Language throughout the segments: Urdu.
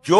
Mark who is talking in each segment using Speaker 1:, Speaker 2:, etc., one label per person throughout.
Speaker 1: جو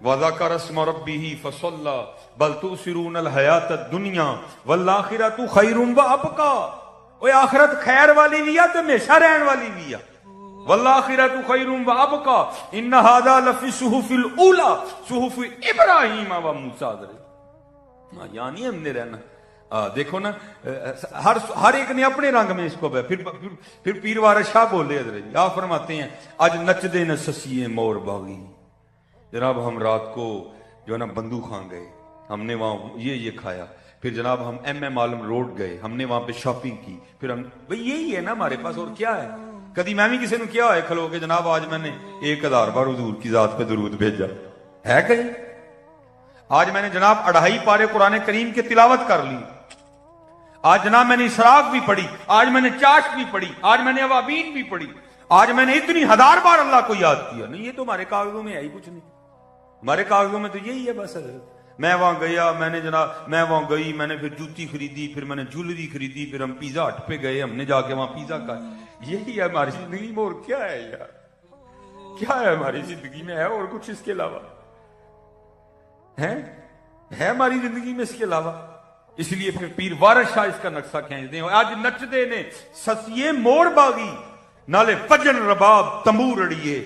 Speaker 1: وَذَكَرَ اسْمَ رَبِّهِ فَصَلَّى بَلْ تُؤْثِرُونَ الْحَيَاةَ الدُّنْيَا وَالْآخِرَةُ خَيْرٌ وَأَبْقَىٰ۔ اوے آخرت خیر والی بھی ہے تو ہمیشہ رہن والی بھی ہے۔ وَالْآخِرَةُ خَيْرٌ وَأَبْقَىٰ إِنَّ هَذَا لَفِي الصُّحُفِ الْأُولَىٰ صُحُفِ إِبْرَاہِیمَ وَمُوسَىٰ۔ یعنی ہم نے رہنا دیکھو نا، ہر ایک نے اپنے رنگ میں اس کو پھر پیر وارث شاہ بولے حضرت، آپ فرماتے ہیں آج نچ دے نہ سسیے مور باغی۔ جناب ہم رات کو جو ہے نا بندو خان گئے، ہم نے وہاں یہ کھایا، پھر جناب ہم ایم عالم روڈ گئے، ہم نے وہاں پہ شاپنگ کی، پھر ہم بھئی یہی ہے نا ہمارے پاس، اور کیا ہے؟ کدی میں بھی کسی نے کیا ہے کھلو کے جناب آج میں نے 1000 بار حضور کی ذات پہ درود بھیجا ہے کہیں؟ آج میں نے جناب 2.5 پارے قرآن کریم کی تلاوت کر لی، آج جناب میں نے اسراف بھی پڑھی، آج میں نے چاشت بھی پڑھی، آج میں نے اوابین بھی پڑھی، آج میں نے اتنی 1000 بار اللہ کو یاد کیا۔ نہیں، یہ تو ہمارے کاغذوں میں ہے ہی کچھ نہیں، ہمارے کاغذوں میں تو یہی ہے بس۔ میں وہاں گیا، میں نے جناب میں وہاں گئی، میں نے پھر جوتی خریدی، پھر میں نے جولری خریدی، پھر ہم پیزا ہٹ پہ گئے، ہم نے جا کے وہاں پیزا کھایا۔ یہی ہے ہماری زندگی میں، اور کیا ہے یار؟ کیا ہے ہماری زندگی میں؟ ہے اور کچھ اس کے علاوہ؟ ہے ہماری زندگی میں اس کے علاوہ؟ اس لیے پھر پیر وارث شاہ اس کا نقشہ کھینچ دیں، آج نچ دے نے سسیے مور باغی نالے فجن رباب تمور اڑیے،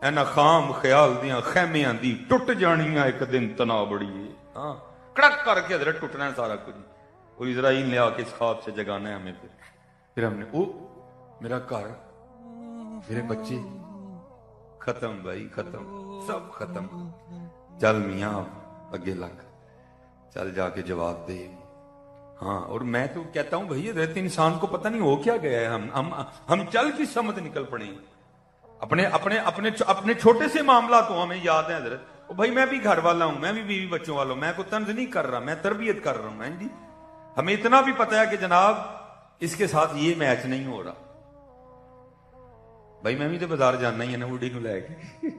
Speaker 1: اینا خام خیال دیاں خیمیاں دی ٹوٹ جانیاں ایک دن تنا بڑیے۔ ہاں کڑک کر کے حضرت ٹوٹنا ہے سارا کچھ، اور اسرائیل نے آ کے اس خواب سے جگانا ہے ہمیں۔ پھر ہم نے میرا گھر، میرے بچے ختم، بھائی ختم، سب ختم۔ چل میاں اگے لگ، چل جا کے جواب دے۔ ہاں، اور میں تو کہتا ہوں بھائی حضرت انسان کو پتہ نہیں ہو کیا گیا ہے، ہم چل کی سمت نکل پڑے ہیں۔ اپنے چھوٹے سے معاملات تو ہمیں یاد ہیں حضرت، بھائی میں بھی گھر والا ہوں، میں بھی بیوی بچوں والا ہوں، میں کوئی طنز نہیں کر رہا، میں تربیت کر رہا ہوں جی۔ ہمیں اتنا بھی پتہ ہے کہ جناب اس کے ساتھ یہ میچ نہیں ہو رہا، بھائی میں بھی تو بازار جانا ہی ہے نا بوڑھی کو لے کے۔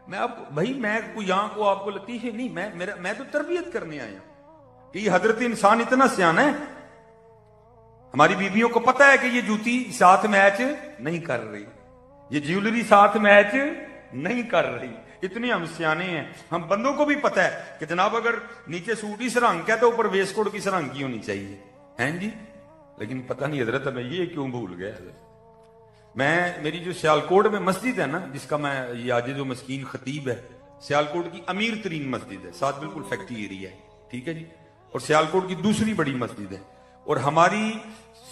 Speaker 1: میں بھائی میں کوئی یہاں کو آپ کو لطیفے نہیں، میں تو تربیت کرنے آیا ہوں کہ یہ حضرت انسان اتنا سیانا ہے۔ ہماری بیویوں کو پتہ ہے کہ یہ جوتی ساتھ میچ نہیں کر رہی، یہ جیولری ساتھ میچ نہیں کر رہی، اتنے ہم سیانے ہیں۔ ہم بندوں کو بھی پتہ ہے کہ جناب اگر نیچے سوٹ ہی سرنگ کا تو اوپر ویسٹ کوٹ کی سرنگ کی ہونی چاہیے، ہیں جی؟ لیکن پتہ نہیں حضرت ہمیں یہ کیوں بھول گئے حضرت۔ میری جو سیالکوٹ میں مسجد ہے نا، جس کا میں یہ آج جو مسکین خطیب ہے، سیالکوٹ کی امیر ترین مسجد ہے، ساتھ بالکل فیکٹری ایریا ہے، ٹھیک ہے جی، اور سیالکوٹ کی دوسری بڑی مسجد ہے، اور ہماری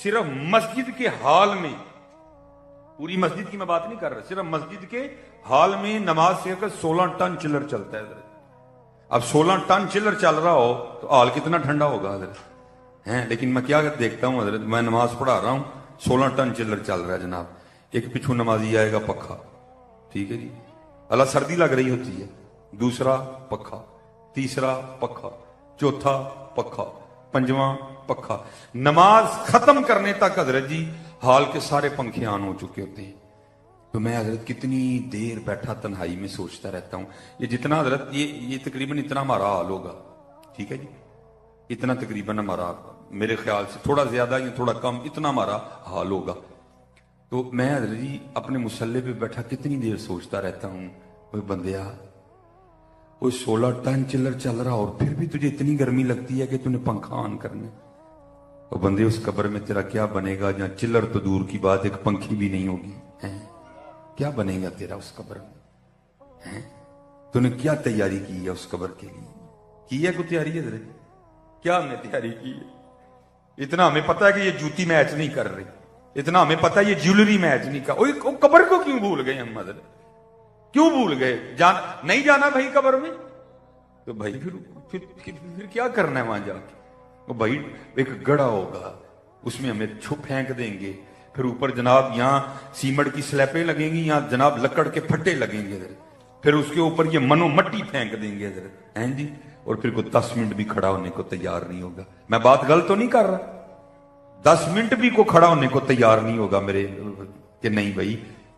Speaker 1: صرف مسجد کے ہال میں، پوری مسجد کی میں بات نہیں کر رہا، صرف مسجد کے ہال میں نماز سے 16 ٹن چلر چلتا ہے حضرت۔ اب 16 ٹن چلر چل رہا ہو تو ہال کتنا ٹھنڈا ہوگا حضرت، ہیں؟ لیکن میں کیا دیکھتا ہوں حضرت، میں نماز پڑھا رہا ہوں، 16 ٹن چلر چل رہا ہے جناب، ایک پچھو نمازی آئے گا پکھا، ٹھیک ہے جی، اللہ سردی لگ رہی ہوتی ہے، دوسرا پکھا، تیسرا پکھا، چوتھا پکھا، پنجواں پکھا، نماز ختم کرنے تک حضرت جی حال کے سارے پنکھے آن ہو چکے ہوتے ہیں۔ تو میں حضرت کتنی دیر بیٹھا تنہائی میں سوچتا رہتا ہوں، یہ جتنا حضرت یہ تقریباً اتنا ہمارا حال ہوگا، ٹھیک ہے جی، اتنا تقریباً ہمارا، میرے خیال سے تھوڑا زیادہ یا تھوڑا کم، اتنا ہمارا حال ہوگا۔ تو میں حضرت جی اپنے مصلے پہ بیٹھا کتنی دیر سوچتا رہتا ہوں، وہ بندیا، وہ 16 ٹن چلر چل رہا اور پھر بھی تجھے اتنی گرمی لگتی ہے کہ تُو نے پنکھا آن کرنا، وہ بندے اس قبر میں تیرا کیا بنے گا جہاں چلر تو دور کی بات ایک پنکھی بھی نہیں ہوگی، کیا بنے گا تیرا اس قبر میں؟ تو نے کیا تیاری کی ہے اس قبر کے لیے؟ کی ہے کوئی تیاری ہے حضرت؟ کیا ہم نے تیاری کی ہے؟ اتنا ہمیں پتا ہے کہ یہ جوتی میچ نہیں کر رہی، اتنا ہمیں پتا ہے یہ جیولری میچ نہیں کر، قبر کو کیوں بھول گئے ہم حضرت؟ کیوں بھول گئے؟ نہیں جانا بھائی قبر میں تو بھائی پھر کیا کرنا ہے وہاں جا کے؟ وہ بھائی ایک گڑھا ہوگا، اس میں ہمیں پھینک دیں گے، پھر اوپر جناب یہاں سیمنٹ کی سلیپیں لگیں گی، یہاں جناب لکڑ کے پھٹے لگیں گے حضرت، پھر اس کے اوپر یہ منو مٹی پھینک دیں گے حضرت، ہیں جی، اور پھر کوئی 10 منٹ بھی کھڑا ہونے کو تیار نہیں ہوگا۔ میں بات غلط تو نہیں کر رہا؟ 10 منٹ بھی کو کھڑا ہونے کو تیار نہیں ہوگا میرے، کہ نہیں بھائی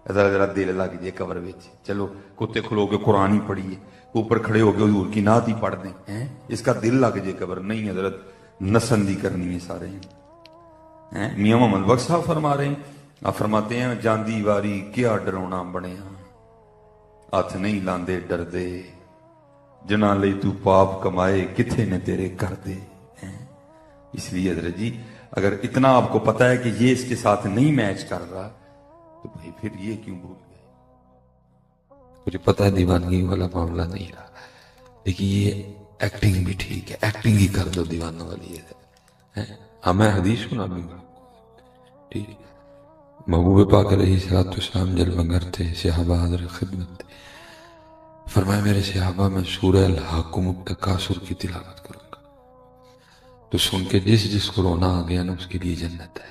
Speaker 1: ذرا دل لگ جائے قبر وچ، چلو کتے کھلو کے قرآن ہی پڑھیے، اوپر کھڑے ہو کے حضور کی نعت ہی پڑھ دیں، ہیں اس کا دل لگ جائے قبر۔ نہیں حضرت، نسندی کرنی ہے سارے ہیں۔ میاں محمد بخش صاحب فرما رہے ہیں، آپ فرماتے ہیں جاندی واری کیا ڈرونا بنیا، ہاتھ نہیں لاندے ڈردے، جنا لئی تو پاپ کمائے کتھے نے تیرے کر دے ہیں۔ اس لیے حضرت جی اگر اتنا آپ کو پتا ہے کہ یہ اس کے ساتھ نہیں میچ کر رہا تو بھائی پھر یہ کیوں بھول گئے؟
Speaker 2: مجھے پتا ہے دیوانگی والا معاملہ نہیں رہا، لیکن یہ ایکٹنگ بھی ٹھیک ہے، ایکٹنگ ہی کر دو دیوانوں والی ہے۔ ہاں میں حدیث سنا دوں گا، ٹھیک ہے۔ محبوب پاک علیہ السلام جلوہ گر تھے، صحابہ حضرت خدمت تھے، فرمایا میرے صحابہ میں سورہ الحاکم التکاثر کی تلاوت کروں گا تو سن کے جس کو رونا آ گیا نا اس کے لیے جنت ہے۔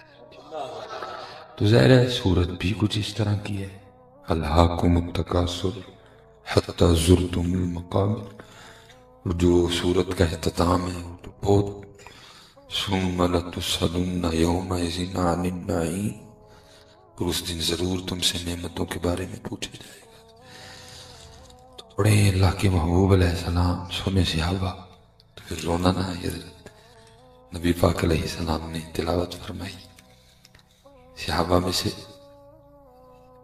Speaker 2: تو ظاہر ہے سورت بھی کچھ اس طرح کی ہے، الحاکم التکاثر حتی زرتم المقابر، اور جو سورت کا اختتام ہے وہ تو بہت ثم لتسألن یومئذ عن النعیم، اور اس دن ضرور تم سے نعمتوں کے بارے میں پوچھا جائے گا۔ تو بڑے اللہ کے محبوب علیہ السلام سنے صحابہ تو پھر رونا نہ آئی، حضرت نبی پاک علیہ السلام نے تلاوت فرمائی، صحابہ میں سے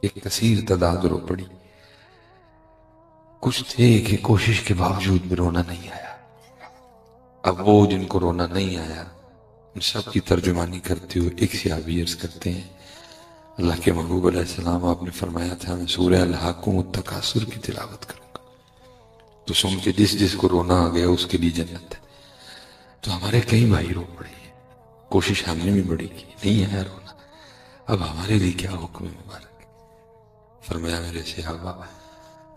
Speaker 2: ایک کثیر تعداد رو پڑی، کچھ تھے کہ کوشش کے باوجود بھی رونا نہیں آیا۔ اب وہ جن کو رونا نہیں آیا ان سب کی ترجمانی کرتے ہوئے ایک صحابی عرض کرتے ہیں اللہ کے محبوب علیہ السلام آپ نے فرمایا تھا میں سورہ الحاکم التکاثر کی تلاوت کروں گا تو سن کے جس کو رونا آ گیا اس کے لیے جنت ہے۔ تو ہمارے کئی بھائی رو پڑے ہیں، کوشش ہم نے بھی بڑی کی، نہیں آیا رونا، اب ہمارے لیے کیا حکم مبارک؟ فرمایا میرے صحابہ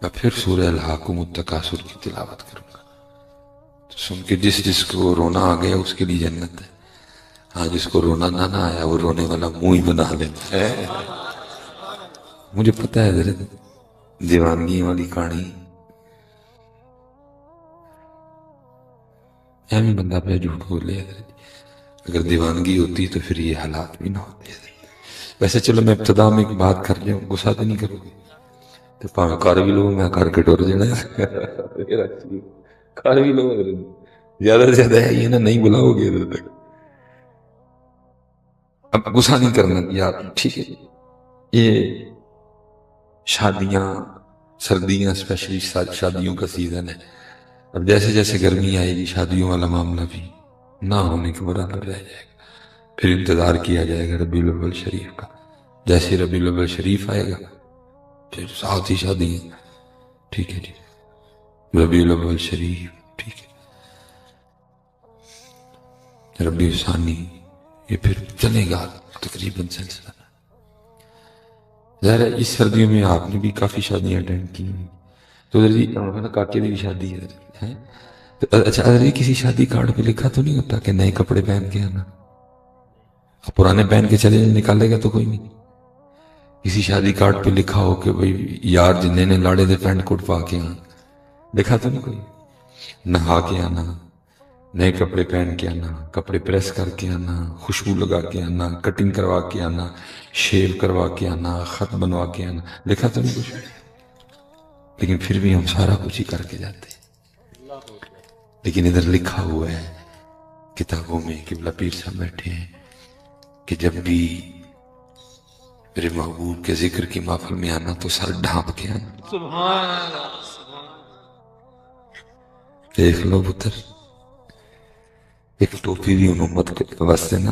Speaker 2: میں پھر سورہ الحاکم التکاثر کی تلاوت کروں گا تو سن کے جس کو رونا آ گیا اس کے لیے جنت ہے، ہاں جس کو رونا نہ آیا وہ رونے والا منہ ہی بنا لیتا ہے۔ مجھے پتہ ہے حضرت دیوانگی والی کہانی ایمی بندہ پہ جھوٹ بولے حضرت، اگر دیوانگی ہوتی تو پھر یہ حالات بھی نہ ہوتے۔ ویسے چلو میں ابتدا میں ایک بات کر لوں، غصہ تو نہیں کرو گے تو پاویں کر بھی لو، میں کر کے ٹر جانا کر بھی لو، زیادہ سے زیادہ ہے یہ نا نہیں بلاؤ گے ادھر تک، اب غصہ نہیں کرنا یار، ٹھیک ہے۔ یہ شادیاں سردیاں اسپیشلی شادیوں کا سیزن ہے، اب جیسے جیسے گرمی آئے گی شادیوں والا معاملہ بھی نہ ہونے کے برابر رہ جائے گا، پھر انتظار کیا جائے گا ربیع الاول شریف کا، جیسے ربیع الاول شریف آئے گا پھر ساتھ ہی شادی ہیں، ٹھیک ہے جی، ربیع الاول شریف، ٹھیک ہے، ربیع ثانی، یہ پھر چلے گا تقریباً سلسلہ۔ ظاہر ہے اس سردیوں میں آپ نے بھی کافی شادیاں اٹینڈ کی، تو ادھر جی کاکے کی شادی ہے تو اچھا ادھر جی کسی شادی کارڈ پہ لکھا تو نہیں ہوتا کہ نئے کپڑے پہن کے آنا، پرانے پہن کے چلے نکالے گا تو کوئی نہیں، کسی شادی کارڈ پہ لکھا ہو کہ بھئی یار جنہیں نے لاڑے دے پینٹ کوٹ پا کے آنا، لکھا تو نہیں کوئی؟ نہا کے آنا، نئے کپڑے پہن کے آنا، کپڑے پریس کر کے آنا، خوشبو لگا کے آنا، کٹنگ کروا کے آنا، شیو کروا کے آنا، خط بنوا کے آنا، لکھا تو نہیں کچھ؟ لیکن پھر بھی ہم سارا کچھ ہی کر کے جاتے ہیں۔ لیکن ادھر لکھا ہوا ہے کتابوں میں، قبلہ پیر صاحب بیٹھے ہیں کہ جب بھی میرے محبوب کے ذکر کی محفل میں آنا تو سر ڈھانپ کے آنا۔ سبحان اللہ، دیکھ لو پتر، ایک ٹوپی بھی ان امت کے واسطے نا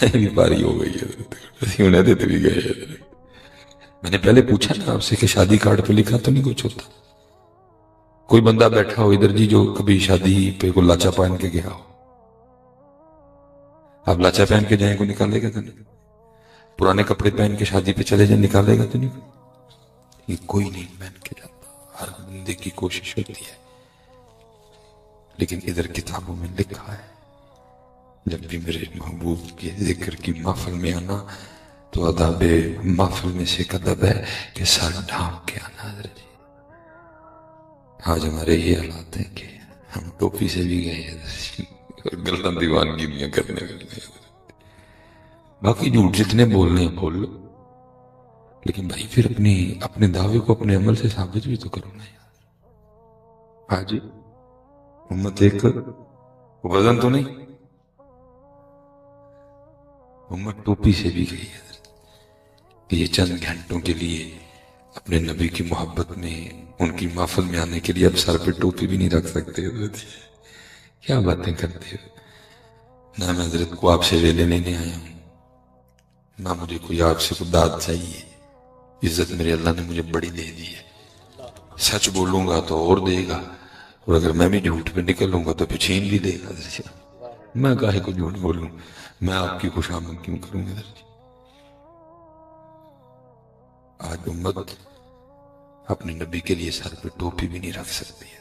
Speaker 2: بھی باری ہو گئی ہے، انہیں دیتے بھی گئے ہیں۔ میں نے پہلے پوچھا نا آپ سے کہ شادی کارڈ پہ لکھا تو نہیں کچھ ہوتا؟ کوئی بندہ بیٹھا ہو ادھر جی جو کبھی شادی پہ کوئی لاچا پہن کے گیا ہو؟ آپ لاچا پہن کے جائیں کو نکالے گا تو نہیں؟ پرانے کپڑے پہن کے شادی پہ چلے جائیں نکالے گا تو نہیں؟ یہ کوئی نہیں پہن کے جاتا، ہر بندے کی کوشش ہوتی ہے، لیکن ادھر کتابوں میں لکھا ہے جب بھی میرے محبوب کے ذکر کی محفل میں آنا تو ادب محفل میں سے ایک ادب ہے کہ سر ڈھانپ کے آنا۔ حضرت جی آج ہمارے یہ حالات ہیں کہ ہم ٹوپی سے بھی گئے ہیں اور گلتاں دیوانگیریاں کرنے والے ہیں۔ باقی جھوٹ جتنے بولنے ہیں بول لو، لیکن بھائی پھر اپنے دعوے کو اپنے عمل سے ثابت بھی تو کرو نا یار۔ ہاں جی، امت ایک وزن تو نہیں، امت ٹوپی سے بھی گئی ہے کہ یہ چند گھنٹوں کے لیے اپنے نبی کی محبت میں ان کی محفل میں آنے کے لیے اب سر پہ ٹوپی بھی نہیں رکھ سکتے حضرت جی. کیا باتیں کرتے ہو. نہ میں حضرت کو آپ سے ویلے لینے آیا ہوں، نہ مجھے کوئی آپ سے کوئی داد چاہیے. عزت میرے اللہ نے مجھے بڑی دے دی ہے. سچ بولوں گا تو اور دے گا، اور اگر میں بھی جھوٹ پہ نکلوں گا تو پھر چھین بھی دے گا. حضرت جی میں کاہے کو جھوٹ بولوں، میں آپ کی خوشامد کیوں کروں. حضرت جی آج امت اپنے نبی کے لیے سر پہ ٹوپی بھی نہیں رکھ سکتی ہے.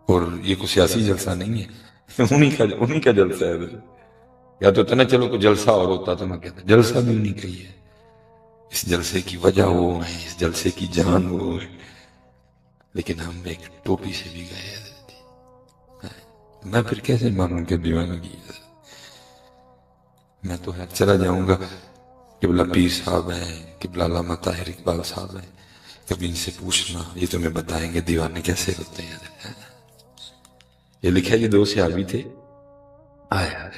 Speaker 2: اور یہ کوئی سیاسی جلسہ نہیں ہے، انہی کا جلسہ ہے. یا تو اتنا چلو کوئی جلسہ اور ہوتا تو میں کہتا جلسہ بھی انہی کا ہی ہے. اس جلسے کی وجہ وہ ہے، اس جلسے کی جان وہ ہے، لیکن ہم ایک ٹوپی سے بھی گئے. میں پھر کیسے مانوں کہ دیوانگی ہے. میں تو ہے چلا جاؤں گا. قبلہ پیر صاحب ہیں، قبلہ علامہ طاہر اقبال صاحب ہیں، کبھی ان سے پوچھنا، یہ تمہیں بتائیں گے دیوانے کیسے ہوتے ہیں. یہ لکھا یہ دو صحابی تھے، آیا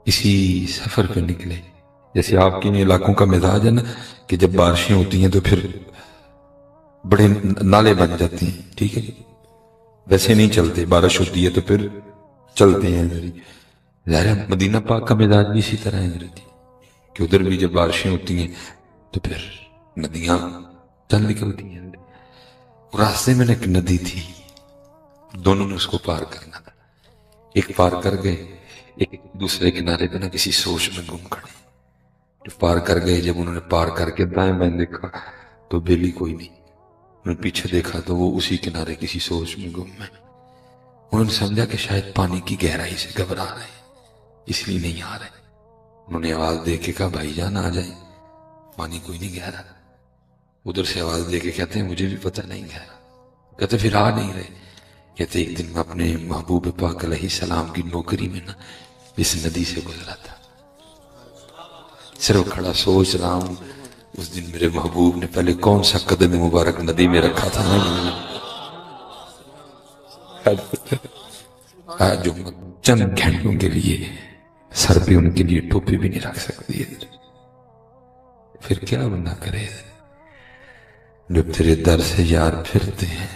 Speaker 2: اسی سفر پہ نکلے. جیسے آپ کے علاقوں کا مزاج ہے نا کہ جب بارشیں ہوتی ہیں تو پھر بڑے نالے بن جاتے ہیں، ٹھیک ہے، ویسے نہیں چلتے. بارش ہوتی ہے تو پھر چلتے ہیں. ظاہر مدینہ پاک کا مزاج بھی اسی طرح ہے کہ ادھر بھی جب بارشیں ہوتی ہیں تو پھر ندیاں چل نکلتی ہیں. راستے میں ایک ندی تھی، دونوں نے اس کو پار کرنا تھا. ایک پار کر گئے، ایک دوسرے کنارے پہ نہ کسی سوچ میں گم کھڑے. جو پار کر گئے، جب انہوں نے پار کر کے دائیں بائیں دیکھا تو بیلی کوئی نہیں. انہوں نے پیچھے دیکھا تو وہ اسی کنارے کسی سوچ میں گم ہے. انہوں نے سمجھا کہ شاید پانی کی گہرائی سے گھبرا رہے ہیں اس لیے نہیں آ رہے. انہوں نے آواز دے کے کہا بھائی جان آ جائیں، پانی کوئی نہیں گہرا. ادھر سے آواز دے کے کہتے ہیں مجھے بھی پتہ نہیں گہرا. کہتے پھر آ نہیں رہے. کہتے ایک دن میں اپنے محبوب پاک علیہ السلام کی نوکری میں نا اس ندی سے گزرا تھا. صرف کھڑا سوچ رہا ہوں اس دن میرے محبوب نے پہلے کون سا قدم مبارک ندی میں رکھا تھا. آج جو چند گھنٹوں کے لیے سر پہ ان کے لیے ٹوپی بھی نہیں رکھ سکتی ہے. پھر کیا بندہ کرے جب تیرے در سے یار پھرتے ہیں،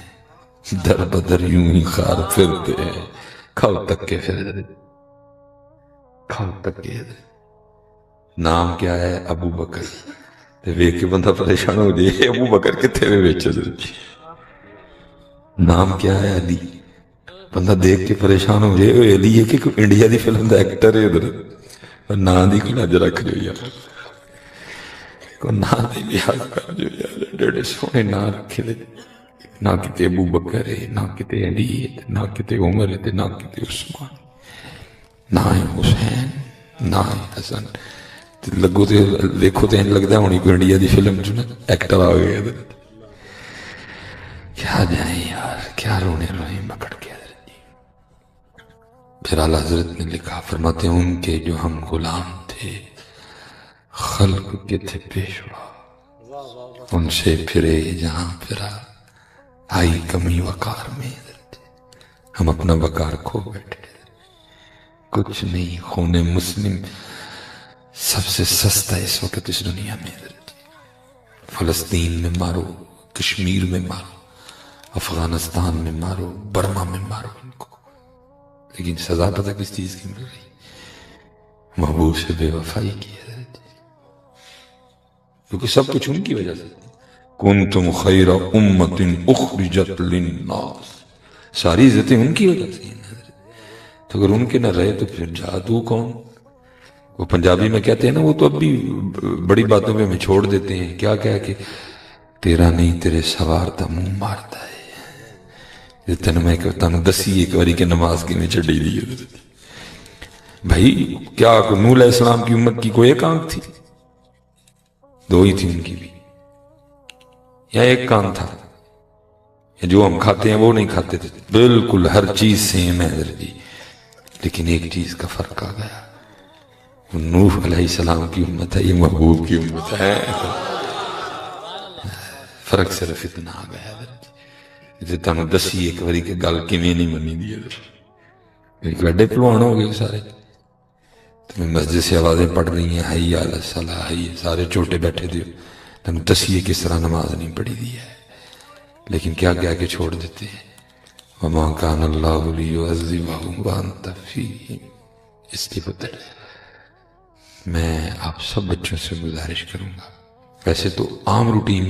Speaker 2: در بدر یوں ہی خار پھرتے ہیں. کھاؤ تک کے پھر کھاؤ تک کے. نام کیا ہے؟ ابو بکر. ویک کے بندہ پریشان ہو جائے ابو بکر کتنے میں بیچے. نام کیا ہے؟ علی. بندہ دیکھ کے پریشان ہو جائے علی ہے کہ India the film the actor ہے ادھر. نام دی کو لج رکھ جو یار، کو نام دی بیاد کر جو یار. ڈیڑے سونے نام رکھے دے. نہ کتے ابو بکر ہے، نہ کتے علی ہے، نہ کتے عمر ہے، نہ کتے عثمان، نہ ہے حسین، نہ ہے حسن. لگو تے دیکھو تے لگتا ہے ہونی کوئی انڈیا دی فلم جو نا ایکٹر آ گئے. کیا جائیں یار، کیا رونے روئے پکڑ کے. پھر اعلیٰ حضرت نے لکھا، فرماتے ہیں ان کے جو ہم غلام تھے خلق کے تھے پیشوا، ان سے پھرے جہاں پھرا آئی کمی وقار میں. ہم اپنا وقار کھو بیٹھے. کچھ نہیں، خون مسلم سب سے سستا اس وقت اس دنیا میں. فلسطین میں مارو، کشمیر میں مارو، افغانستان میں مارو، برما میں مارو ان کو، لیکن سزا پتہ کس چیز کی مل رہی؟ محبوب سے بے وفائی کی ہے. کیونکہ سب کچھ ان کی وجہ سے. کنتم خیر امت اخرجت للناس، ساری عزتیں ان کی وجہ سے. تو اگر ان کے نہ رہے تو پھر جادو کون؟ وہ پنجابی میں کہتے ہیں نا، وہ تو اب بھی بڑی باتوں میں ہمیں چھوڑ دیتے ہیں. کیا کہہ کہ تیرا نہیں تیرے سوار دا منہ مارتا ہے. تین میں کہتا ہوں دسی ایک باری کے نماز کی میں چڑھی دی. بھائی کیا نوح علیہ السلام کی امت کی کوئی ایک آنکھ تھی؟ دو ہی تھی ان کی بھی، یا ایک کان تھا؟ جو ہم کھاتے ہیں وہ نہیں کھاتے تھے. بالکل ہر چیز سیم ہے حضرت جی، لیکن ایک چیز کا فرق آ گیا. نوح علیہ السلام کی امت ہے، یہ محبوب کی امت ہے. فرق صرف اتنا آ گیا حضرت جی. تمہیں دسی ایک باری کے گل کیویں نہیں منی دی. ایک وڈے پلوان ہو گئے سارے. تمہیں مسجد سے آوازیں پڑ رہی ہیں حی علی الصلاۃ، حی، سارے چھوٹے بیٹھے دیو تم تسیے کس طرح نماز نہیں پڑھی دی ہے، لیکن کیا کہہ کے چھوڑ دیتے ہیں وَمَا كَانَ اللَّهُ لِيُعَذِّبَهُمْ وَأَنْتَ فِيهِمْ۔ اس لیے پتر میں آپ سب بچوں سے گزارش کروں گا، ویسے تو عام روٹین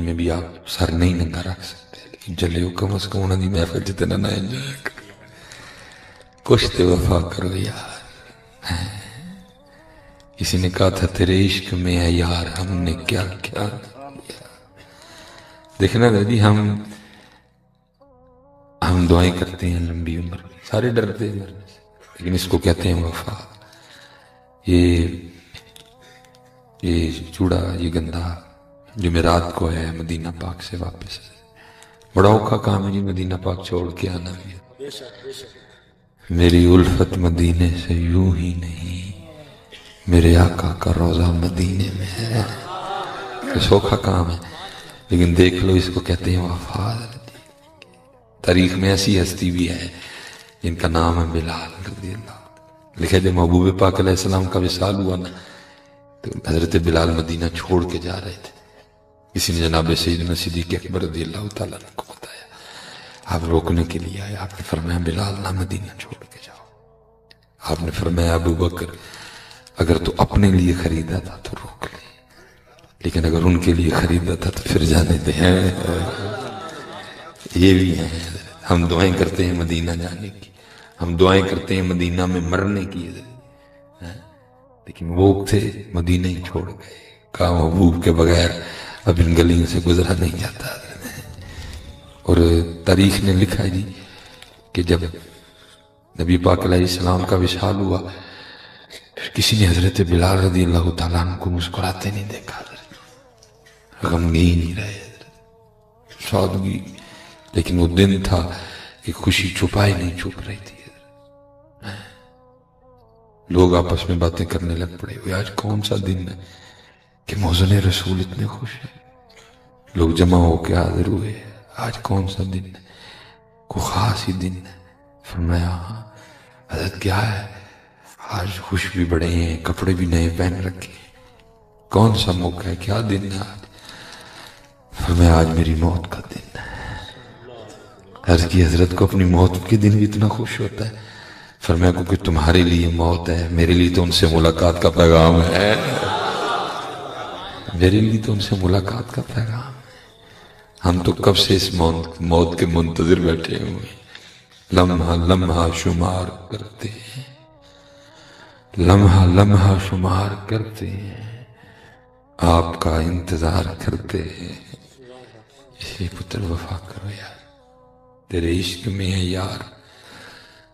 Speaker 2: میں بھی آپ سر نہیں ننگا رکھ سکتے، لیکن چلے ہو کم از کم انہوں نے محفل جتنا نہ انجوائے کرو، کچھ تو وفا کرو یار۔ کسی نے کہا تھا تیرے عشق میں ہے یار ہم نے کیا کیا کیا۔ دیکھنا دادی ہم دعائیں کرتے ہیں لمبی عمر، سارے ڈرتے ہیں مرنے سے، لیکن اس کو کہتے ہیں وفا۔ یہ چوڑا، یہ گندہ جمعرات کو ہے مدینہ پاک سے واپس، بڑا اوکھا کام ہے جی مدینہ پاک چھوڑ کے آنا بھی۔ میری الفت مدینے سے یوں ہی نہیں، میرے آقا کا روزہ مدینے میں ہے، سوکھا کام ہے، لیکن دیکھ لو اس کو کہتے ہیں وفا۔ تاریخ میں ایسی ہستی بھی ہے جن کا نام ہے بلال رضی اللہ، لکھے جب محبوب پاک علیہ السلام کا وصال ہوا نا تو حضرت بلال مدینہ چھوڑ کے جا رہے تھے، کسی نے جناب سیدنا صدیق اکبر رضی اللہ تعالیٰ عنہ کو بتایا، آپ روکنے کے لیے آئے، آپ نے فرمایا بلال نہ مدینہ چھوڑ کے جاؤ، آپ نے فرمایا ابو بکر اگر تو اپنے لیے خریدا تھا تو روک لے، لیکن اگر ان کے لیے خریدا تھا تو پھر جانے دے۔ یہ بھی ہے، ہم دعائیں کرتے ہیں مدینہ جانے کی، ہم دعائیں کرتے ہیں مدینہ میں مرنے کی، لیکن وہ تھے مدینہ ہی چھوڑ گئے، کہا محبوب کے بغیر اب ان گلیوں سے گزرا نہیں جاتا۔ اور تاریخ نے لکھا جی کہ جب نبی پاک علیہ السلام کا وصال ہوا کسی نے حضرت بلال رضی اللہ تعالیٰ عنہ کو مسکراتے نہیں دیکھا، غمگین ہی رہے، سادگی، لیکن وہ دن تھا کہ خوشی چھپائی نہیں چھپ رہی تھی، لوگ آپس میں باتیں کرنے لگ پڑے ہوئے آج کون سا دن ہے کہ محزن رسول اتنے خوش ہیں، لوگ جمع ہو کے حاضر ہوئے، آج کون سا دن ہے، کوئی خاص ہی دن ہے۔ فرمایا ہاں حضرت کیا ہے، آج خوش بھی بڑے ہیں، کپڑے بھی نئے پہن رکھے ہیں، کون سا موقع ہے، کیا دن ہے آج؟ فرمایا آج میری موت کا دن ہے۔ عرض کی حضرت کو اپنی موت کے دن بھی اتنا خوش ہوتا ہے؟ فرمایا کیونکہ تمہارے لیے موت ہے، میرے لیے تو ان سے ملاقات کا پیغام ہے، میرے لیے تو ان سے ملاقات کا پیغام ہے۔ ہم تو کب سے اس موت کے منتظر بیٹھے ہوئے، لمحہ لمحہ شمار کرتے ہیں، لمحہ لمحہ شمار کرتے ہیں، آپ کا انتظار کرتے ہیں۔ اسی پتر وفا کرو یار، تیرے عشق میں ہے یار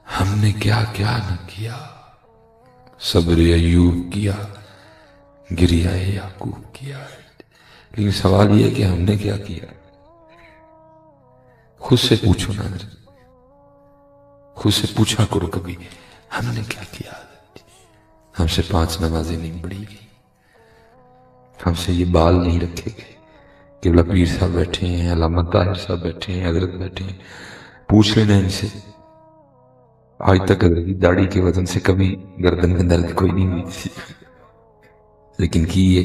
Speaker 2: ہم نے کیا کیا نہ کیا، صبر ایوب کیا، گریہ یعقوب کیا، لیکن سوال یہ ہے کہ ہم نے کیا کیا؟ خود سے پوچھو نا، خود سے پوچھا کرو کبھی ہم نے کیا کیا؟ ہم سے 5 نمازیں نہیں پڑھی گئی، ہم سے یہ بال نہیں رکھے گئے، قبلہ پیر صاحب بیٹھے ہیں، علامہ طاہر صاحب بیٹھے ہیں، حضرت بیٹھے ہیں، پوچھ لینا ان سے، آج تک حضرت کی داڑھی کے وزن سے کبھی گردن میں درد کوئی نہیں ہوئی تھی، لیکن کی یہ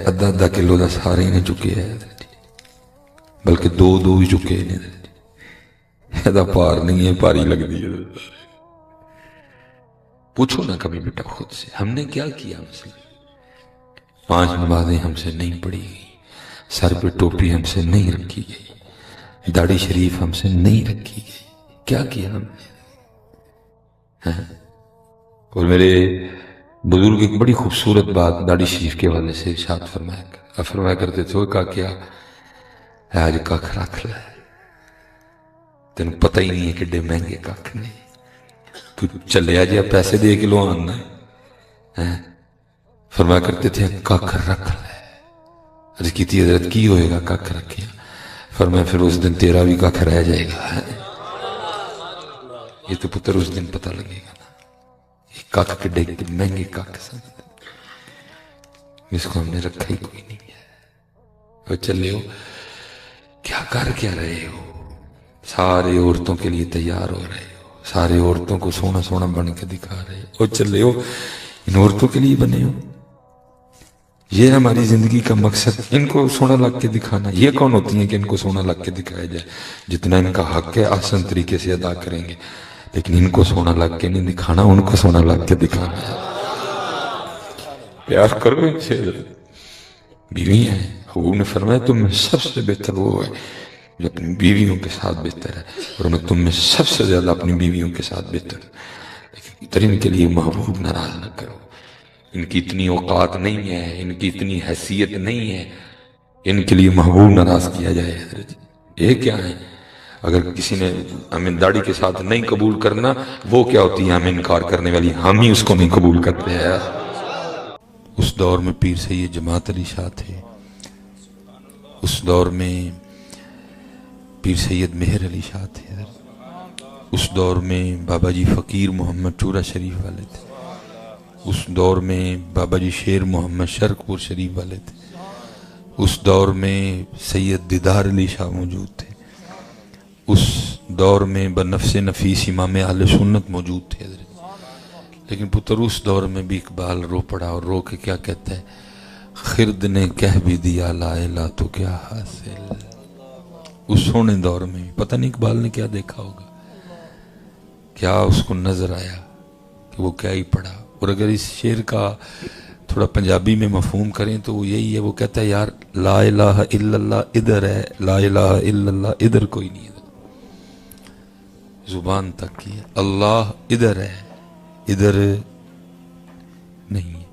Speaker 2: ادھا کلو دا سارے نے چکے ہیں، بلکہ 2 ہی چکے ہیں، ایدہ پار نہیں ہے، پاری لگ دی ہے۔ پوچھو نا کبھی بیٹا خود سے ہم نے کیا کیا؟ مثلا 5 نمازیں ہم سے نہیں پڑھی گئی، سر پہ ٹوپی ہم سے نہیں رکھی گئی، داڑھی شریف ہم سے نہیں رکھی گئی، کیا کیا ہم نے؟ اور میرے بزرگ ایک بڑی خوبصورت بات داڑھی شریف کے والے سے ارشاد فرمایا کرتے تھے، وہ کہا کیا آج ککھ رکھ لے، تینوں پتہ ہی نہیں ہے کہ مہنگے ککھ نہیں، تو چلے آ جا پیسے دے کے لو آنا ہے۔ فرمایا کرتے تھے ککھ رکھ لے، عرض کی تھی حضرت کی ہوئے گا ککھ رکھے؟ فرمایا پھر اس دن تیرا بھی ککھ رہ جائے گا، یہ تو پتر اس دن پتہ لگے گا نا، یہ ککھ کے ڈیگ کے مہنگے ککھ سن، اس کو ہم نے رکھا ہی کوئی نہیں ہے۔ اور چلے ہو کیا کر کیا رہے ہو؟ سارے عورتوں کے لیے تیار ہو رہے ہو، سارے عورتوں کو سونا سونا بن کے دکھا رہے ہو، اور چلے ہو ان عورتوں کے لیے بنے ہو۔ یہ ہماری زندگی کا مقصد، ان کو سونا لگ کے دکھانا۔ یہ کون ہوتی ہیں کہ ان کو سونا لگ کے دکھایا جائے؟ جتنا ان کا حق ہے آسان طریقے سے ادا کریں گے، لیکن ان کو سونا لگ کے نہیں دکھانا، ان کو سونا لگ کے دکھانا ہے۔ پیار کرو ان سے۔ بیوی ہیں، حضور نے فرمایا تم میں سب سے بہتر وہ ہے جو اپنی بیویوں کے ساتھ بہتر ہے، اور میں تم میں سب سے زیادہ اپنی بیویوں کے ساتھ بہتر ہے، لیکن ان کے لیے محبوب ناراض نہ کرو۔ ان کی اتنی اوقات نہیں ہے، ان کی اتنی حیثیت نہیں ہے، ان کے لیے محبوب ناراض کیا جائے۔ یہ کیا ہے؟ اگر کسی نے ہمیں داڑھی کے ساتھ نہیں قبول کرنا، وہ کیا ہوتی ہے ہمیں انکار کرنے والی؟ ہم ہی اس کو نہیں قبول کرتے ہیں۔ اس دور میں پیر سید جماعت علی شاہ تھے، اس دور میں پیر سید مہر علی شاہ تھے، اس دور میں بابا جی فقیر محمد چورا شریف والے تھے، اس دور میں بابا جی شیر محمد شرک پور شریف والے تھے، اس دور میں سید دیدار علی شاہ موجود تھے، اس دور میں بنفس نفیس امام اہل سنت موجود تھے۔ لیکن پتر اس دور میں بھی اقبال رو پڑا، اور رو کے کیا کہتا ہے؟ خرد نے کہہ بھی دیا لا الہ تو کیا حاصل۔ اس سونے دور میں پتہ نہیں اقبال نے کیا دیکھا ہوگا، کیا اس کو نظر آیا کہ وہ کیا ہی پڑھا۔ اور اگر اس شعر کا تھوڑا پنجابی میں مفہوم کریں تو وہ یہی ہے، وہ کہتا ہے یار لا الہ الا اللہ ادھر ہے، لا الہ الا اللہ ادھر کوئی نہیں ہے، زبان تک کی ہے۔ اللہ ادھر ہے، ادھر نہیں ہے۔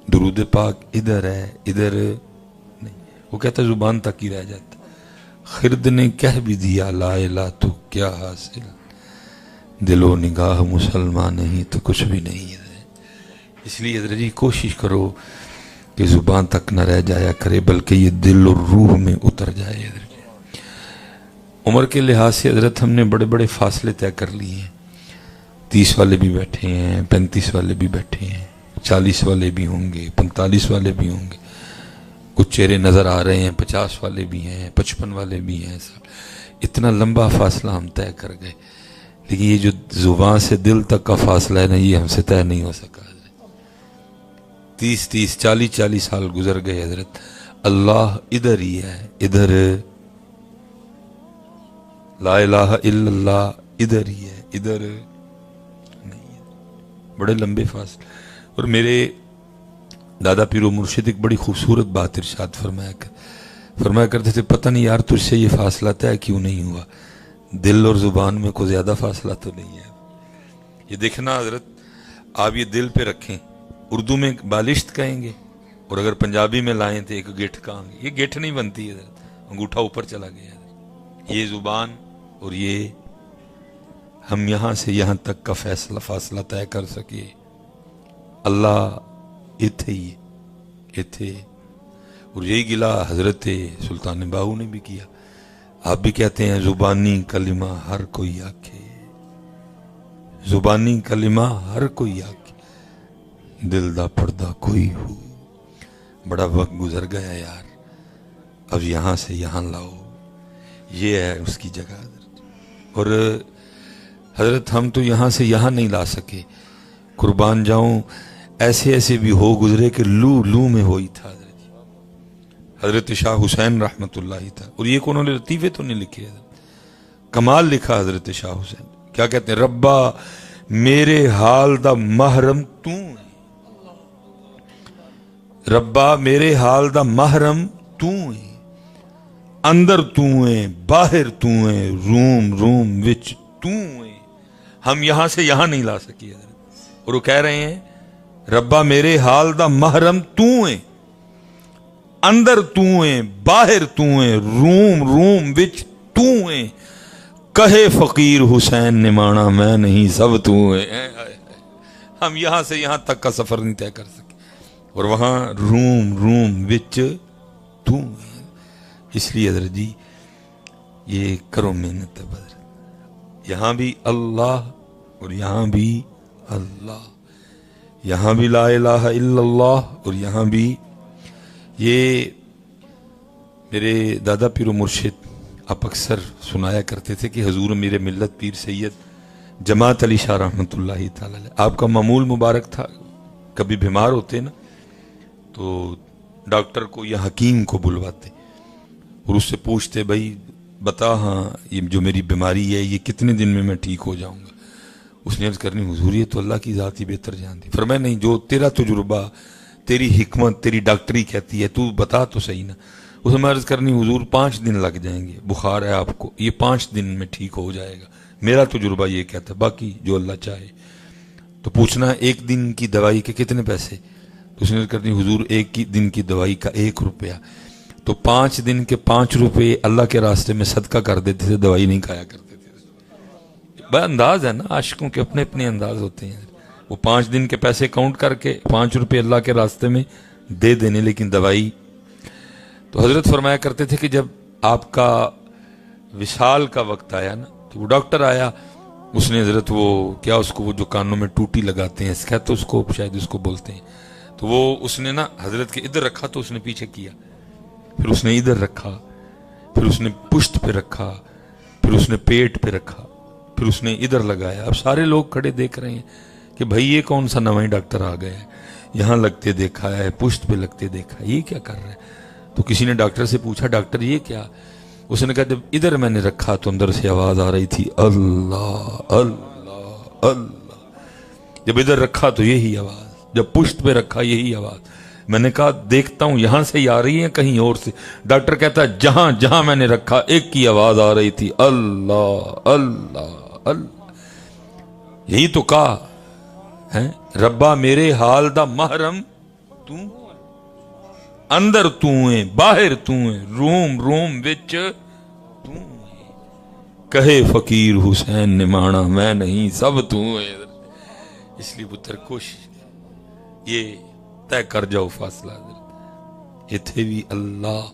Speaker 2: درود پاک ادھر ہے، ادھر نہیں ہے۔ وہ کہتا ہے زبان تک ہی رہ جاتا۔ خرد نے کہہ بھی دیا لا الہ تو کیا حاصل، دل و نگاہ مسلمان نہیں تو کچھ بھی نہیں ہے۔ اس لیے حضرت جی کوشش کرو کہ زبان تک نہ رہ جایا کرے، بلکہ یہ دل اور روح میں اتر جائے۔ حضرت جی عمر کے لحاظ سے حضرت ہم نے بڑے بڑے فاصلے طے کر لیے ہیں، 30 والے بھی بیٹھے ہیں، 35 والے بھی بیٹھے ہیں، 40 والے بھی ہوں گے، 45 والے بھی ہوں گے، کچھ چہرے نظر آ رہے ہیں 50 والے بھی ہیں، 55 والے بھی ہیں۔ سب اتنا لمبا فاصلہ ہم طے کر گئے، لیکن یہ جو زبان سے دل تک کا فاصلہ ہے نا، یہ ہم سے طے نہیں ہو سکا۔ 30 40 سال گزر گئے حضرت، اللہ ادھر ہی ہے، ادھر لا الہ الا اللہ ادھر ہی ہے، ادھر نہیں ہے۔ بڑے لمبے فاصلے۔ اور میرے دادا پیر و مرشد ایک بڑی خوبصورت بات ارشاد فرمایا کرتے تھے، پتہ نہیں یار تجھ سے یہ فاصلہ طے کیوں نہیں ہوا، دل اور زبان میں کوئی زیادہ فاصلہ تو نہیں ہے۔ یہ دیکھنا حضرت، آپ یہ دل پہ رکھیں، اردو میں بالشت کہیں گے، اور اگر پنجابی میں لائیں تو ایک گٹھ کہیں گے۔ یہ گٹھ نہیں بنتی ہے حضرت، انگوٹھا اوپر چلا گیا حضرت۔ یہ زبان اور یہ ہم یہاں سے یہاں تک کا فاصلہ طے کر سکے، اللہ اتھے ہی اتھے۔ اور یہی گلہ حضرت سلطان باہو نے بھی کیا۔ آپ بھی کہتے ہیں زبانی کلمہ ہر کوئی آکھے، زبانی کلمہ ہر کوئی آکھے، دل دا پردہ کوئی ہو۔ بڑا وقت گزر گیا یار، اب یہاں سے یہاں لاؤ، یہ ہے اس کی جگہ۔ اور حضرت ہم تو یہاں سے یہاں نہیں لا سکے، قربان جاؤں ایسے ایسے بھی ہو گزرے کہ لو میں ہوئی تھا۔ حضرت شاہ حسین رحمت اللہ تھا، اور یہ انہوں نے لطیفے تو نہیں لکھے، کمال لکھا حضرت شاہ حسین۔ کیا کہتے ہیں؟ ربا میرے حال دا محرم تو ہے، ربا میرے حال دا محرم تو ہے، اندر تو ہے باہر تو ہے، روم وچ تو ہے۔ ہم یہاں سے یہاں نہیں لا سکے حضرت، اور وہ کہہ رہے ہیں ربا میرے حال دا محرم تو ہے، اندر تو ہے باہر تو ہے، روم وچ تو ہے، کہے فقیر حسین نے مانا میں نہیں سب تو ہے۔ ہم یہاں سے یہاں تک کا سفر نہیں طے کر سکے، اور وہاں روم وچ تو ہے۔ اس لیے حضرت جی یہ کرو محنت حضرت، یہاں بھی اللہ اور یہاں بھی اللہ، یہاں بھی لا الہ الا اللہ اور یہاں بھی۔ یہ میرے دادا پیر و مرشد آپ اکثر سنایا کرتے تھے کہ حضور امیر ملت پیر سید جماعت علی شاہ رحمۃ اللہ تعالی علیہ، آپ کا معمول مبارک تھا، کبھی بیمار ہوتے نا تو ڈاکٹر کو یا حکیم کو بلواتے اور اس سے پوچھتے بھائی بتا ہاں یہ جو میری بیماری ہے یہ کتنے دن میں ٹھیک ہو جاؤں گا؟ اس نے عرض کرنی حضور یہ تو اللہ کی ذات ہی بہتر جانتی۔ فرمایا نہیں، جو تیرا تجربہ، تیری حکمت، تیری ڈاکٹری کہتی ہے تو بتا تو صحیح نا۔ اس میں عرض کرنی حضور 5 دن لگ جائیں گے، بخار ہے آپ کو، یہ 5 دن میں ٹھیک ہو جائے گا، میرا تجربہ یہ کہتا ہے، باقی جو اللہ چاہے۔ تو پوچھنا 1 دن کی دوائی کے کتنے پیسے؟ تو اس نے عرض کرنی حضور 1 دن کی دوائی کا 1 روپیہ۔ تو 5 دن کے 5 روپے اللہ کے راستے میں صدقہ کر دیتے تھے، دوائی نہیں کھایا کرتے تھے۔ بڑا انداز ہے نا، عاشقوں کے اپنے اپنے انداز ہوتے ہیں۔ وہ 5 دن کے پیسے کاؤنٹ کر کے 5 روپے اللہ کے راستے میں دے دینے، لیکن دوائی۔ تو حضرت فرمایا کرتے تھے کہ جب آپ کا وصال کا وقت آیا نا تو وہ ڈاکٹر آیا، اس نے حضرت وہ کیا اس کو وہ جو کانوں میں ٹوٹی لگاتے ہیں کہتے اس کو شاید اس کو بولتے ہیں، تو وہ اس نے نا حضرت کے ادھر رکھا تو اس نے پیچھے کیا، پھر اس نے ادھر رکھا، پھر اس نے پشت پہ رکھا، پھر اس نے پیٹ پہ رکھا، پھر اس نے ادھر لگایا۔ اب سارے لوگ کھڑے دیکھ رہے ہیں کہ بھائی یہ کون سا نواں ڈاکٹر آ گیا ہے، یہاں لگتے دیکھا ہے، پشت پہ لگتے دیکھا ہے، یہ کیا کر رہے ہیں؟ تو کسی نے ڈاکٹر سے پوچھا ڈاکٹر یہ کیا؟ اس نے کہا جب ادھر میں نے رکھا تو اندر سے آواز آ رہی تھی اللہ اللہ اللہ، جب ادھر رکھا تو یہی آواز، جب پشت پہ رکھا یہی آواز۔ میں نے کہا دیکھتا ہوں یہاں سے ہی آ رہی ہے کہیں اور سے؟ ڈاکٹر کہتا ہے جہاں جہاں میں نے رکھا ایک کی آواز آ رہی تھی اللہ اللہ اللہ۔ یہی تو کہا ہے ربا میرے حال دا محرم تو، اندر تو ہے باہر تو ہے، روم روم وچ تو ہے، کہے فقیر حسین نے مانا میں نہیں سب تو ہے۔ اس لیے پتر کوشش یہ طے کر جاؤ فاصلہ، ایتھے بھی اللہ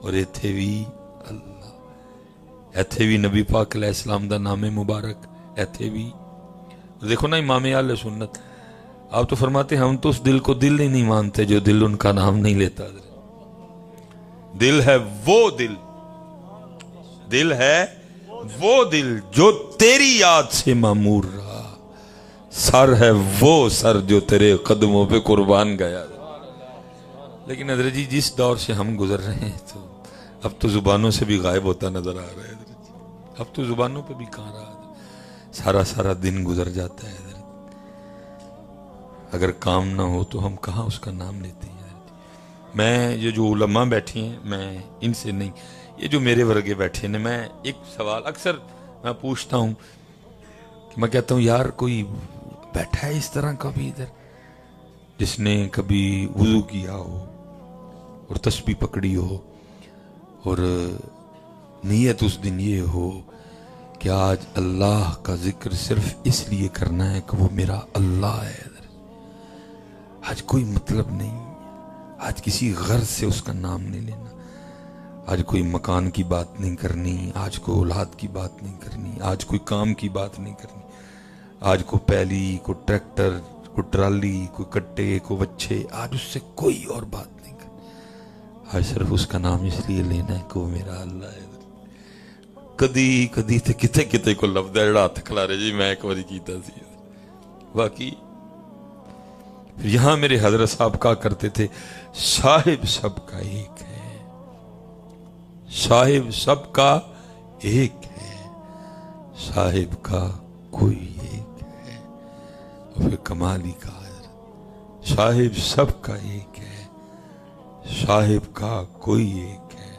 Speaker 2: اور ایتھے بھی اللہ، ایتھے بھی نبی پاک علیہ السلام دا نام مبارک، ایتھے بھی دیکھو نا امام اہل سنت، آپ تو فرماتے ہم تو اس دل کو دل ہی نہیں مانتے جو دل ان کا نام نہیں لیتا۔ دل ہے وہ دل، دل ہے وہ دل جو تیری یاد سے معمور رہا، سر ہے وہ سر جو تیرے قدموں پہ قربان گیا۔ لیکن حضرت جی جس دور سے ہم گزر رہے ہیں تو اب تو زبانوں سے بھی غائب ہوتا نظر آ رہا ہے حضرت جی، اب تو زبانوں پہ بھی کہاں رہا، سارا سارا دن گزر جاتا ہے حضرت، اگر کام نہ ہو تو ہم کہاں اس کا نام لیتے ہیں حضرت جی۔ میں یہ جو علماء بیٹھے ہیں میں ان سے نہیں، یہ جو میرے ورگے بیٹھے ہیں میں ایک سوال اکثر میں پوچھتا ہوں کہ میں کہتا ہوں یار کوئی بیٹھا ہے اس طرح کا بھی ادھر جس نے کبھی وضو کیا ہو اور تسبیح پکڑی ہو اور نیت اس دن یہ ہو کہ آج اللہ کا ذکر صرف اس لیے کرنا ہے کہ وہ میرا اللہ ہے، آج کوئی مطلب نہیں، آج کسی غرض سے اس کا نام نہیں لینا، آج کوئی مکان کی بات نہیں کرنی، آج کوئی اولاد کی بات نہیں کرنی، آج کوئی کام کی بات نہیں کرنی، آج کوئی پیلی، کوئی ٹریکٹر، کوئی ٹرالی، کوئی کٹے، کوئی بچے، آج اس سے کوئی اور بات نہیں کرنی، آج صرف اس کا نام اس لیے لینا ہے کہ وہ میرا اللہ ہے۔ کدی کدی تے کتے کتے کو لفظ ہے جڑا ہاتھ کھلا رہے جی میں ایک باری کیتا سی، باقی یہاں میرے حضرت صاحب کہا کرتے تھے صاحب سب کا ایک ہے، صاحب سب کا ایک ہے، صاحب کا کوئی ایک ہے۔ اور پھر کمال ہی کہا حضرت صاحب سب کا ایک ہے، صاحب کا کوئی ایک ہے،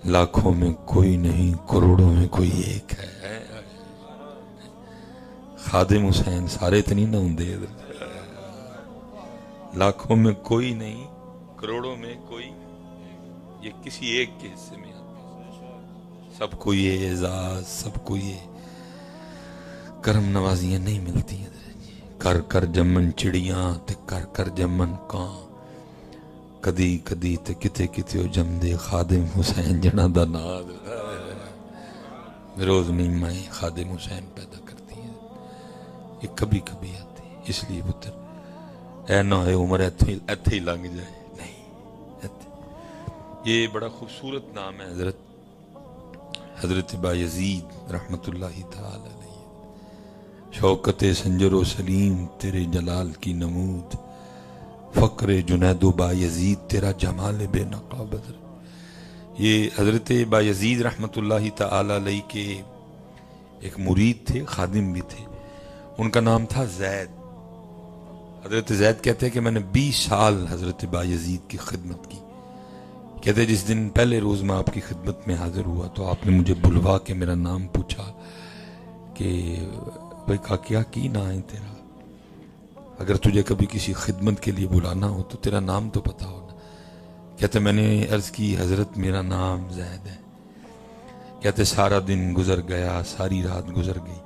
Speaker 2: لاکھوں میں کوئی نہیں کروڑوں میں کوئی ایک ہے۔ خادم حسین سارے تو نہیں نہ ہوندے، لاکھوں میں کوئی نہیں کروڑوں میں کوئی، یہ کسی ایک کے حصے میں آتا، سب کو یہ اعزاز، سب کو یہ کرم نوازیاں نہیں ملتی ہیں۔ کر کر جمن چڑیاں تے کر کر جمن کان، کدی کدی تے کتے کتے جم دے خادم حسین جنا دا ناد، روز نہیں میں خادم حسین پیدا کرتی ہیں، یہ کبھی کبھی آتی ہے۔ اس لیے پتر اے نہ ہے عمر ایتھے ہی لنگ جائے، نہیں ایتھے۔ یہ بڑا خوبصورت نام ہے حضرت حضرت بایزید رحمت اللہ تعالی علیہ، شوکت سنجر و سلیم تیرے جلال کی نمود، فقر جنید و بایزید تیرا جمال بے نقا بدر۔ یہ حضرت بایزید رحمت اللہ تعالی علیہ کے ایک مرید تھے، خادم بھی تھے، ان کا نام تھا زید۔ حضرت زید کہتے ہیں کہ میں نے 20 سال حضرت بایزید کی خدمت کی۔ کہتے ہیں جس دن پہلے روز میں آپ کی خدمت میں حاضر ہوا تو آپ نے مجھے بلوا کے میرا نام پوچھا کہ بھائی کیا کی نا ہے تیرا، اگر تجھے کبھی کسی خدمت کے لیے بلانا ہو تو تیرا نام تو پتا ہو نا۔ کہتے میں نے عرض کی حضرت میرا نام زید ہے۔ کہتے سارا دن گزر گیا، ساری رات گزر گئی،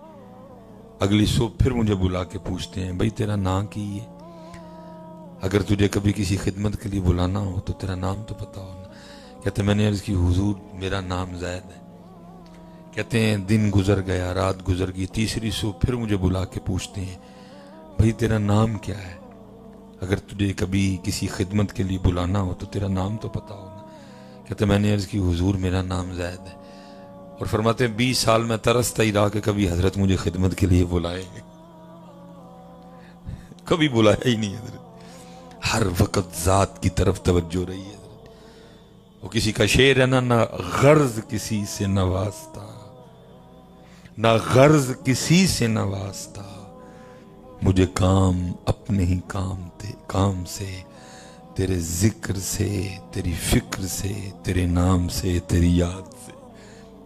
Speaker 2: اگلی صبح پھر مجھے بلا کے پوچھتے ہیں بھائی تیرا نام کی ہے، اگر تجھے کبھی کسی خدمت کے لیے بلانا ہو تو تیرا نام تو پتا ہو نا۔ کہتے میں نے عرض کی حضور میرا نام زید ہے۔ کہتے ہیں دن گزر گیا، رات گزر گئی، تیسری صبح پھر مجھے بلا کے پوچھتے ہیں بھائی تیرا نام کیا ہے، اگر تجھے کبھی کسی خدمت کے لیے بلانا ہو تو تیرا نام تو پتا ہو نا۔ کہتے میں نے عرض کی حضور میرا نام زید ہے۔ اور فرماتے ہیں 20 سال میں ترستا ہی رہا کہ کبھی حضرت مجھے خدمت کے لیے بلائیں، کبھی بلایا ہی نہیں حضرت، ہر وقت ذات کی طرف توجہ رہی ہے۔ وہ کسی کا شعر ہے نہ غرض کسی سے نواستا، نہ غرض کسی سے نواستا، مجھے کام اپنے ہی کام سے، تیرے ذکر سے، تیری فکر سے، تیرے نام سے، تیری یاد سے۔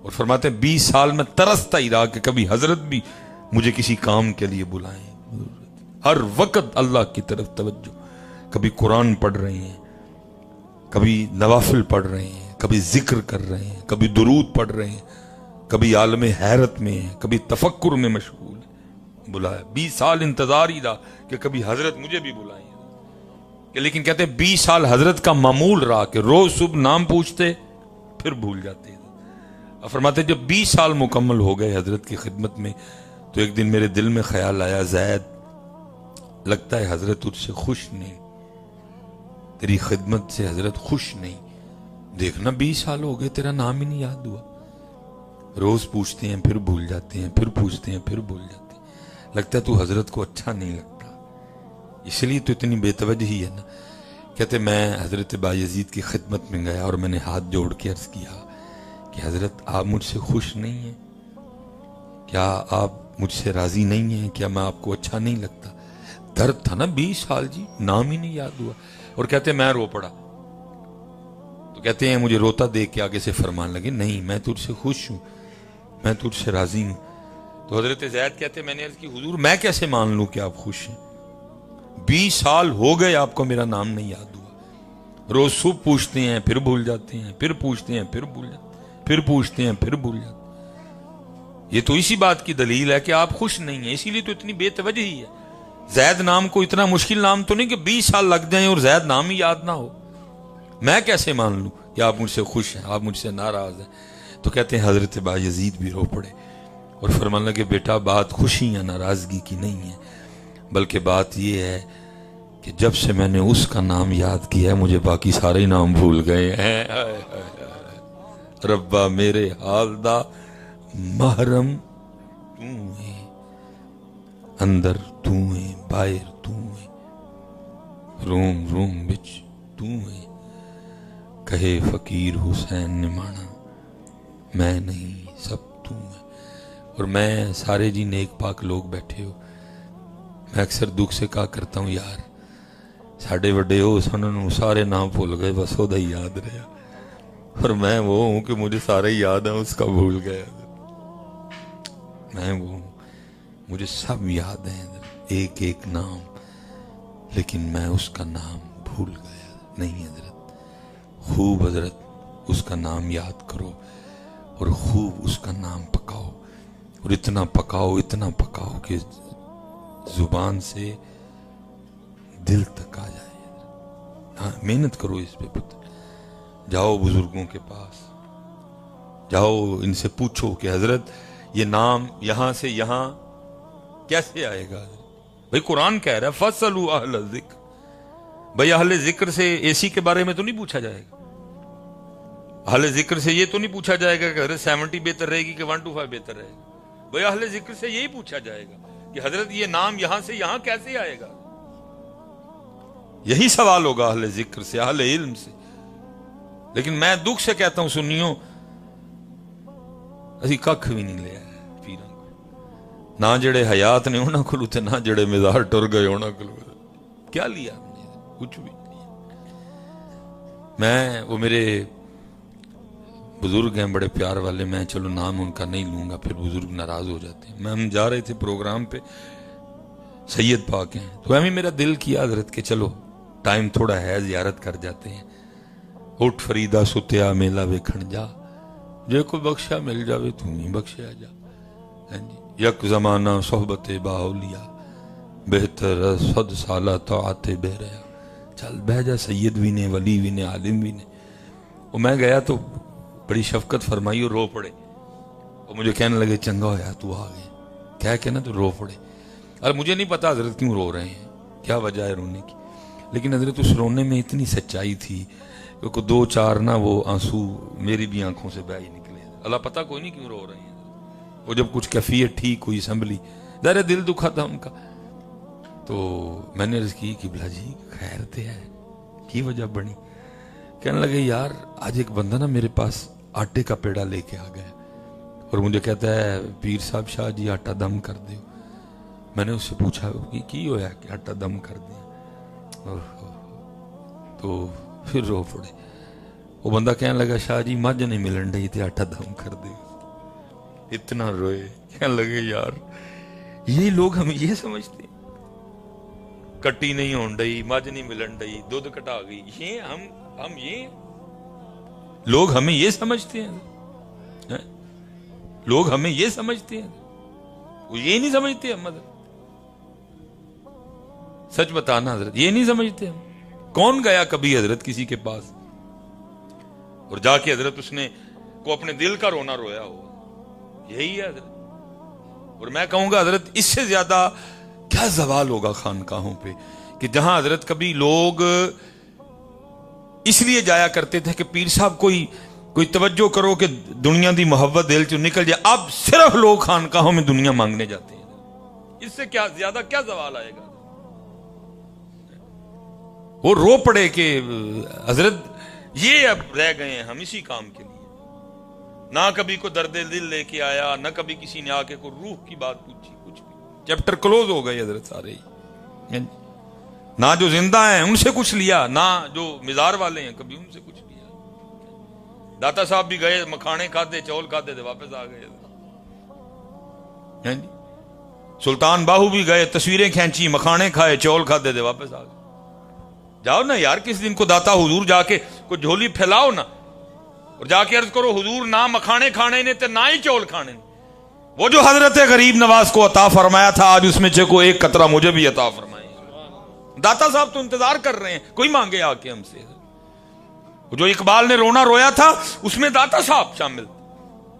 Speaker 2: اور فرماتے ہیں 20 سال میں ترستا ہی رہا کہ کبھی حضرت بھی مجھے کسی کام کے لیے بلائیں۔ ہر وقت اللہ کی طرف توجہ، کبھی قرآن پڑھ رہے ہیں، کبھی نوافل پڑھ رہے ہیں، کبھی ذکر کر رہے ہیں، کبھی درود پڑھ رہے ہیں، کبھی عالم حیرت میں ہیں، کبھی تفکر میں مشغول ہیں۔ بلایا 20 سال انتظار ہی رہا کہ کبھی حضرت مجھے بھی بلائیں، لیکن کہتے ہیں 20 سال حضرت کا معمول رہا کہ روز صبح نام پوچھتے پھر بھول جاتے۔ اور فرماتے جب 20 سال مکمل ہو گئے حضرت کی خدمت میں تو ایک دن میرے دل میں خیال آیا زید لگتا ہے حضرت تجھ سے خوش نہیں، تیری خدمت سے حضرت خوش نہیں، دیکھنا 20 سال ہو گئے تیرا نام ہی نہیں یاد ہوا، روز پوچھتے ہیں پھر بھول جاتے ہیں، پھر پوچھتے ہیں پھر بھول جاتے ہیں، لگتا ہے تو حضرت کو اچھا نہیں لگتا، اس لیے تو اتنی بے توجہی ہے نا۔ کہتے میں حضرت بایزید کی خدمت میں گیا اور میں نے ہاتھ جوڑ کے عرض کیا کہ حضرت آپ مجھ سے خوش نہیں ہیں، کیا آپ مجھ سے راضی نہیں ہیں، کیا میں آپ کو اچھا نہیں لگتا؟ درد تھا نا 20 سال جی، نام ہی نہیں یاد ہوا۔ اور کہتے ہیں میں رو پڑا، تو کہتے ہیں مجھے روتا دیکھ کے آگے سے فرمان لگے نہیں میں تجھ سے خوش ہوں، میں تجھ سے راضی ہوں۔ تو حضرت زید کہتے ہیں میں نے عرض کی حضور میں کیسے مان لوں کہ آپ خوش ہیں، 20 سال ہو گئے آپ کو میرا نام نہیں یاد ہوا، روز صبح پوچھتے ہیں پھر بھول جاتے ہیں، پھر پوچھتے ہیں پھر بھول جاتے ہیں، پھر پوچھتے ہیں پھر بھول جاتے ہیں۔ یہ تو اسی بات کی دلیل ہے کہ آپ خوش نہیں ہیں، اسی لیے تو اتنی بے توجہی ہے۔ زید نام کو اتنا مشکل نام تو نہیں کہ 20 سال لگ جائیں اور زید نام ہی یاد نہ ہو، میں کیسے مان لوں کہ آپ مجھ سے خوش ہیں، آپ مجھ سے ناراض ہیں؟ تو کہتے ہیں حضرت بایزید بھی رو پڑے اور فرمانے لگے بیٹا بات خوشی یا ناراضگی کی نہیں ہے، بلکہ بات یہ ہے کہ جب سے میں نے اس کا نام یاد کیا ہے مجھے باقی سارے نام بھول گئے ہیں۔ ربا میرے حال دا محرم تو ہے، اندر تو ہے باہر تو ہے، روم روم بچ تو ہے، کہے فقیر حسین نے مانا میں نہیں سب تو ہے۔ اور میں سارے جی نیک پاک لوگ بیٹھے ہو، میں اکثر دکھ سے کہا کرتا ہوں یار ساڑھے وڈے ہو سنوں سارے نام بھول گئے بس وہ دا ہی یاد رہا، اور میں وہ ہوں کہ مجھے سارے یاد ہیں اس کا بھول گیا، میں وہ ہوں مجھے سب یاد ہیں ایک ایک نام، لیکن میں اس کا نام بھول گیا نہیں۔ حضرت خوب حضرت اس کا نام یاد کرو اور خوب اس کا نام پکاؤ، اور اتنا پکاؤ کہ زبان سے دل تک آ جائے۔ ہاں محنت کرو اس پہ پتر، جاؤ بزرگوں کے پاس، جاؤ ان سے پوچھو کہ حضرت یہ نام یہاں سے یہاں کیسے آئے گا؟ بھئی قرآن کہہ رہا ہے فَاسْأَلُوا أَهْلَ الذِّكْرِ، بھئی اہل ذکر سے اے سی کے بارے میں تو نہیں پوچھا جائے گا،
Speaker 1: اہل ذکر سے یہ تو نہیں پوچھا جائے گا کہ حضرت 70 بہتر رہے گی کہ 125 بہتر رہے گا. بھائی اہل ذکر سے یہی پوچھا جائے گا کہ حضرت یہ نام یہاں سے یہاں کیسے آئے گا. یہی سوال ہوگا اہل ذکر سے, اہل علم سے. لیکن میں دکھ سے کہتا ہوں سنیوں, اسی ککھ بھی نہیں لیا پیراں کو, نہ جڑے حیات نے انہاں کولوں تے نہ جڑے مزار ٹر گئے انہاں کولوں. کیا لیا ہم نے؟ کچھ بھی نہیں. میں وہ میرے بزرگ ہیں بڑے پیار والے, میں چلو نام ان کا نہیں لوں گا, پھر بزرگ ناراض ہو جاتے ہیں. ہم جا رہے تھے پروگرام پہ, سید پاک ہیں, تو ہمیں میرا دل کیا حضرت کہ چلو ٹائم تھوڑا ہے زیارت کر جاتے ہیں. اٹھ فریدا ستیا میلہ ویکھن جا, جے کو بخشا مل جاوے تو نہیں بخشیا جا. یک زمانہ صحبت باولیا بہتر 100 سالہ طاعت بہ رہا. چل بہ جا, سید بھی نے, ولی بھی نے, عالم بھی نے. وہ میں گیا تو بڑی شفقت فرمائی اور رو پڑے. وہ مجھے کہنے لگے چنگا ہویا تو آ گئے, کہہ کے نا تو رو پڑے. اور مجھے نہیں پتا حضرت کیوں رو رہے ہیں, کیا وجہ ہے رونے کی, لیکن حضرت اس رونے میں اتنی سچائی تھی کہ 2-4 نا وہ آنسو میری بھی آنکھوں سے بہہ ہی نکلے. اللہ پتہ کوئی نہیں کیوں رو رہے ہیں. وہ جب کچھ کیفیت ٹھیک ہوئی سنبھلی, ظاہر دل دکھا تھا ان کا, تو میں نے عرض کی کہ بلا جی خیر تے ہے, کی وجہ بنی؟ کہنے لگے یار آج ایک بندہ نا میرے پاس آٹے کا پیڑا لے کے آ گیا اور مجھے کہتا ہے پیر صاحب شاہ جی آٹا دم کر دو. میں نے اس سے پوچھا کی ہوا کہ آٹا دم کر دیا, تو پھر رو پڑے. وہ بندہ کہنے لگا شاہ جی مجھ نہیں ملن ڈی تے آٹا دم کر دے. اتنا روئے, کہنے لگے یار یہ لوگ ہمیں یہ سمجھتے ہیں, کٹی نہیں ہون ڈئی, مجھ نہیں ملن ڈئی, دودھ کٹا گئی, یہ ہم یہ لوگ ہمیں یہ سمجھتے ہیں, لوگ ہمیں یہ سمجھتے ہیں, وہ یہ نہیں سمجھتے ہم. سچ بتانا حضرت, یہ نہیں سمجھتے ہم. کون گیا کبھی حضرت کسی کے پاس اور جا کے حضرت اس نے کو اپنے دل کا رونا رویا ہو؟ یہی ہے حضرت. اور میں کہوں گا حضرت اس سے زیادہ کیا زوال ہوگا خانقاہوں پہ, کہ جہاں حضرت کبھی لوگ اس لیے جایا کرتے تھے کہ پیر صاحب کوئی توجہ کرو کہ دنیا دی محبت دل چوں نکل جائے, اب صرف لوگ خانقاہوں میں دنیا مانگنے جاتے ہیں. اس سے کیا زیادہ کیا زوال آئے گا؟ وہ رو پڑے کہ حضرت یہ اب رہ گئے ہیں ہم اسی کام کے لیے. نہ کبھی کو درد دل لے کے آیا, نہ کبھی کسی نے آ کے کوئی روح کی بات پوچھی, کچھ بھی. چیپٹر کلوز ہو گئے حضرت سارے ہی. نہ جو زندہ ہیں ان سے کچھ لیا, نہ جو مزار والے ہیں کبھی ان سے کچھ لیا. داتا صاحب بھی گئے, مکھانے کھاتے, چول کھاتے تھے, واپس آ گئے. سلطان باہو بھی گئے, تصویریں کھینچی, مکھانے کھائے, چول کھاتے تھے, واپس آ گئے. جاؤ نا یار کس دن کو داتا حضور جا کے کوئی جھولی پھیلاؤ نا, اور جا کے عرض کرو حضور نہ مکھانے کھانے نے تے نہ ہی چول کھانے نے. وہ جو حضرت غریب نواز کو عطا فرمایا تھا آج اس میں سے کوئی ایک قطرہ مجھے بھی عطا فرمائے. داتا صاحب تو انتظار کر رہے ہیں, کوئی مانگے آ کے ہم سے. جو اقبال نے رونا رویا تھا اس میں داتا صاحب شامل.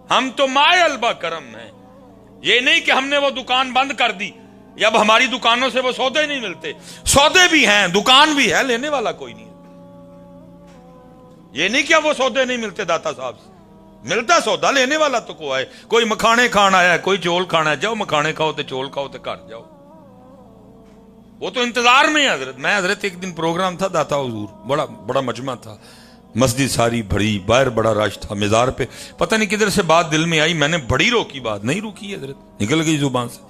Speaker 1: ہم تو مائے البا کرم ہیں, یہ نہیں کہ ہم نے وہ دکان بند کر دی, یا اب ہماری دکانوں سے وہ سودے نہیں ملتے. سودے بھی ہیں, دکان بھی ہے, لینے والا کوئی نہیں. یہ نہیں کہ اب وہ سودے نہیں ملتے داتا صاحب سے, ملتا سودا, لینے والا تو کوئی ہے. کوئی مکھانے کھانا ہے, کوئی چول کھانا ہے, جاؤ مکھانے کھاؤ تے چول کھاؤ تے گھر جاؤ. وہ تو انتظار میں ہے حضرت. میں حضرت ایک دن پروگرام تھا داتا حضور, بڑا مجمع تھا, مسجد ساری بھری, باہر بڑا رش تھا. مزار پہ پتہ نہیں کدھر سے بات دل میں آئی, میں نے بڑی روکی, بات نہیں روکی حضرت, نکل گئی زبان سے.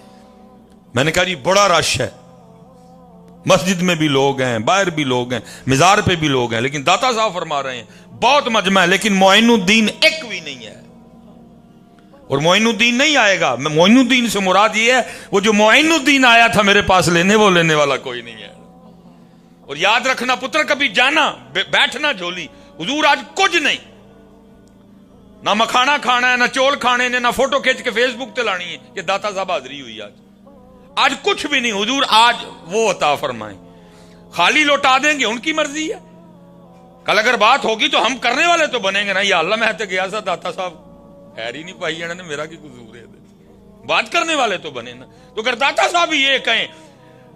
Speaker 1: میں نے کہا جی بڑا رش ہے, مسجد میں بھی لوگ ہیں, باہر بھی لوگ ہیں, مزار پہ بھی لوگ ہیں, لیکن داتا صاحب فرما رہے ہیں بہت مجمع ہے, لیکن معین الدین ایک بھی نہیں ہے. اور معین الدین نہیں آئے گا. معین الدین سے مراد یہ ہے وہ جو معین الدین آیا تھا میرے پاس لینے, وہ لینے والا کوئی نہیں ہے. اور یاد رکھنا پتر, کبھی جانا بیٹھنا جھولی, حضور آج کچھ نہیں, نہ مکھانا کھانا ہے, نہ چول کھانے نے, نہ فوٹو کھینچ کے فیس بک تے لانی ہے کہ داتا صاحب حاضری ہوئی. آج کچھ بھی نہیں. حضور آج وہ عطا فرمائیں, خالی لوٹا دیں گے ان کی مرضی ہے. کل اگر بات ہوگی تو ہم کرنے والے تو بنیں گے نا. یا اللہ میں تے گیا سا داتا صاحب خیر ہی نہیں پائی جانا نے, میرا کی قصور ہے. بات کرنے والے تو بنے نا. تو اگر داتا صاحب یہ کہیں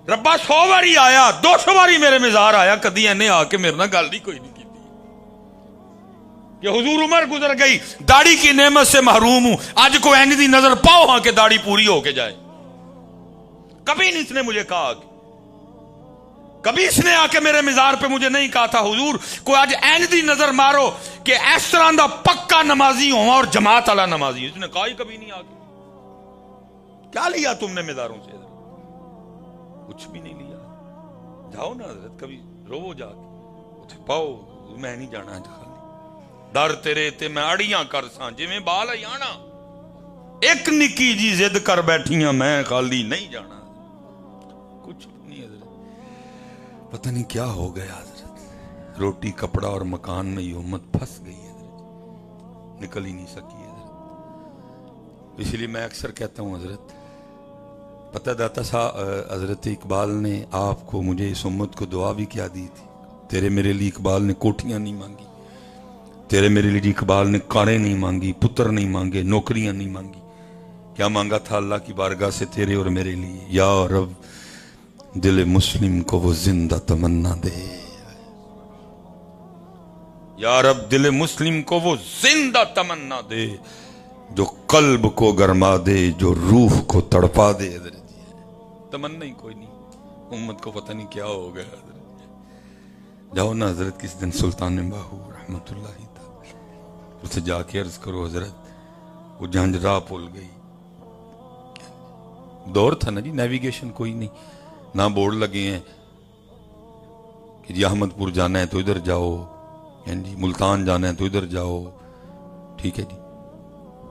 Speaker 1: ربا 100 باری آیا, 200 باری میرے مزار آیا, کدی اینے آ کے میرے نہ گل نہیں کوئی نہیں کی. کہ حضور عمر گزر گئی، داڑھی کی نعمت سے محروم ہوں، آج کو اینج دی نظر پاؤ ہاں کہ داڑھی پوری ہو کے جائے. کبھی نہیں اس نے مجھے کہا، کبھی اس نے آ کے میرے مزار پہ مجھے نہیں کہا تھا حضور کوئی آج اینج دی نظر مارو کہ اس طرح دا پکا نمازی ہوں اور جماعت والا نمازی. اس نے کہا ہی کبھی نہیں. آ کے کیا لیا تم نے مزاروں سے؟ کچھ بھی نہیں لیا. جاؤ نا حضرت، کبھی رو جا کے پاؤ، میں نہیں جانا خالی در تیرے تے میں اڑیاں کر ساں جویں بال آنا، ایک نکی جی ضد کر بیٹھیاں میں خالی نہیں جانا. کچھ نہیں حضرت، پتہ نہیں کیا ہو گیا حضرت، روٹی کپڑا اور مکان میں یہ امت پھنس گئی حضرت، نکل ہی نہیں سکی حضرت. اسی لیے میں اکثر کہتا ہوں حضرت، پتہ داتا صاحب حضرت اقبال نے آپ کو مجھے اس امت کو دعا بھی کیا دی تھی. تیرے میرے لیے اقبال نے کوٹھیاں نہیں مانگی، تیرے میرے لیے اقبال نے کاریں نہیں مانگی، پتر نہیں مانگے، نوکریاں نہیں مانگی. کیا مانگا تھا اللہ کی بارگاہ سے تیرے اور میرے لیے؟ یا رب دل مسلم کو وہ زندہ تمنا دے، یا رب دل مسلم کو وہ زندہ تمنا دے، جو قلب کو گرما دے، جو روح کو تڑپا دے. حضرت تمنا ہی کوئی نہیں، امت کو پتہ نہیں کیا ہو گیا حضرت. جاؤ نا حضرت کس دن سلطان باہو رحمت اللہ تعالی اسے جا کے عرض کرو حضرت وہ جھنجھرا پل گئی. دور تھا نا جی، نیویگیشن کوئی نہیں، نہ بورڈ لگے ہیں کہ جی احمد پور جانا ہے تو ادھر جاؤ، جی ملتان جانا ہے تو ادھر جاؤ، ٹھیک ہے جی.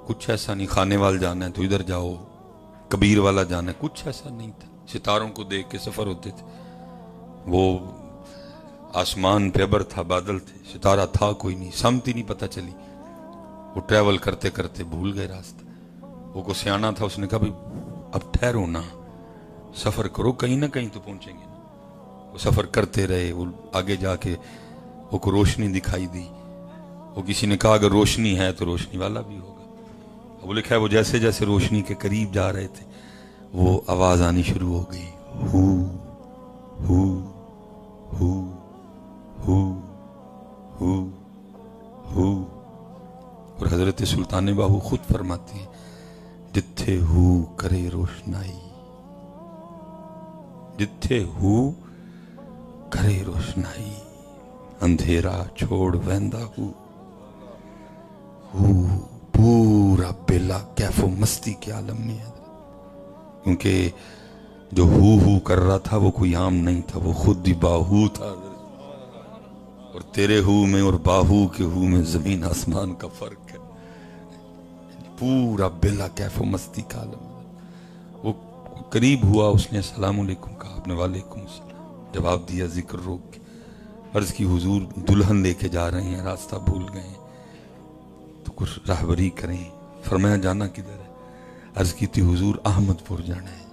Speaker 1: کچھ ایسا نہیں، خانے وال جانا ہے تو ادھر جاؤ، کبیر والا جانا ہے، کچھ ایسا نہیں تھا. ستاروں کو دیکھ کے سفر ہوتے تھے. وہ آسمان پہ ابر تھا، بادل تھے، ستارہ تھا کوئی نہیں، سمت ہی نہیں پتہ چلی. وہ ٹریول کرتے کرتے بھول گئے راستہ. وہ کو سیانا تھا، اس نے کہا بھائی اب ٹھہرو نا، سفر کرو، کہیں نہ کہیں تو پہنچیں گے. وہ سفر کرتے رہے. وہ آگے جا کے وہ کو روشنی دکھائی دی. وہ کسی نے کہا اگر روشنی ہے تو روشنی والا بھی ہوگا. وہ لکھا ہے وہ جیسے جیسے روشنی کے قریب جا رہے تھے وہ آواز آنی شروع ہو گئی، ہو ہو ہو ہو ہو ہو. اور حضرت سلطان باہو خود فرماتے ہیں جتھے ہو کرے روشنائی، جتھے ہو کرے روشنائی، اندھیرا چھوڑ ویندا ہو پورا بلا کیف و مستی کے عالم میں ہے. کیونکہ جو ہو کر رہا تھا وہ کوئی عام نہیں تھا، وہ خود ہی باہو تھا. اور تیرے ہو میں اور باہو کے ہو میں زمین آسمان کا فرق ہے. پورا بلا کیف و مستی کا عالم. وہ قریب ہوا، اس نے السلام علیکم کہا، آپ نے وعلیکم السلام جواب دیا، ذکر روک کے عرض کی حضور دلہن لے کے جا رہے ہیں، راستہ بھول گئے ہیں تو کچھ راہبری کریں. فرمایا جانا کدھر ہے؟ عرض کی تھی حضور احمد پور جانا ہے.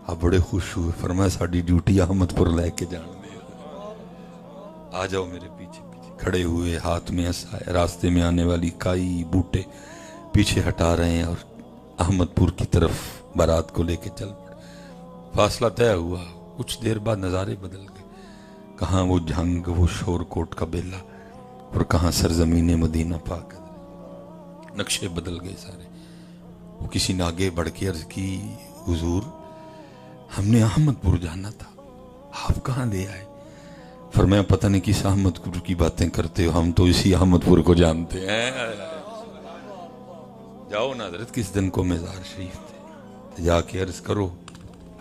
Speaker 1: آپ بڑے خوش ہوئے، فرمایا ساڈی ڈیوٹی احمد پور لے کے جان دے، آ جاؤ میرے پیچھے. پیچھے کھڑے ہوئے، ہاتھ میں ایسا ہے، راستے میں آنے والی کائی بوٹے پیچھے ہٹا رہے ہیں اور احمد پور کی طرف بارات کو لے کے چل پڑے. فاصلہ طے ہوا، کچھ دیر بعد نظارے بدل گئے. کہاں وہ جھنگ، وہ شور کوٹ کا بیلا، اور کہاں سرزمین مدینہ پاک. نقشے بدل گئے سارے. وہ کسی نے آگے بڑھ کے عرض کی حضور ہم نے احمد پور جانا تھا، آپ کہاں لے آئے؟ فرمایا پتہ نہیں کس احمد پور کی باتیں کرتے ہو، ہم تو اسی احمد پور کو جانتے ہیں. جاؤ نا حضرت کس دن کو مزار شریف تھے، جا کے عرض کرو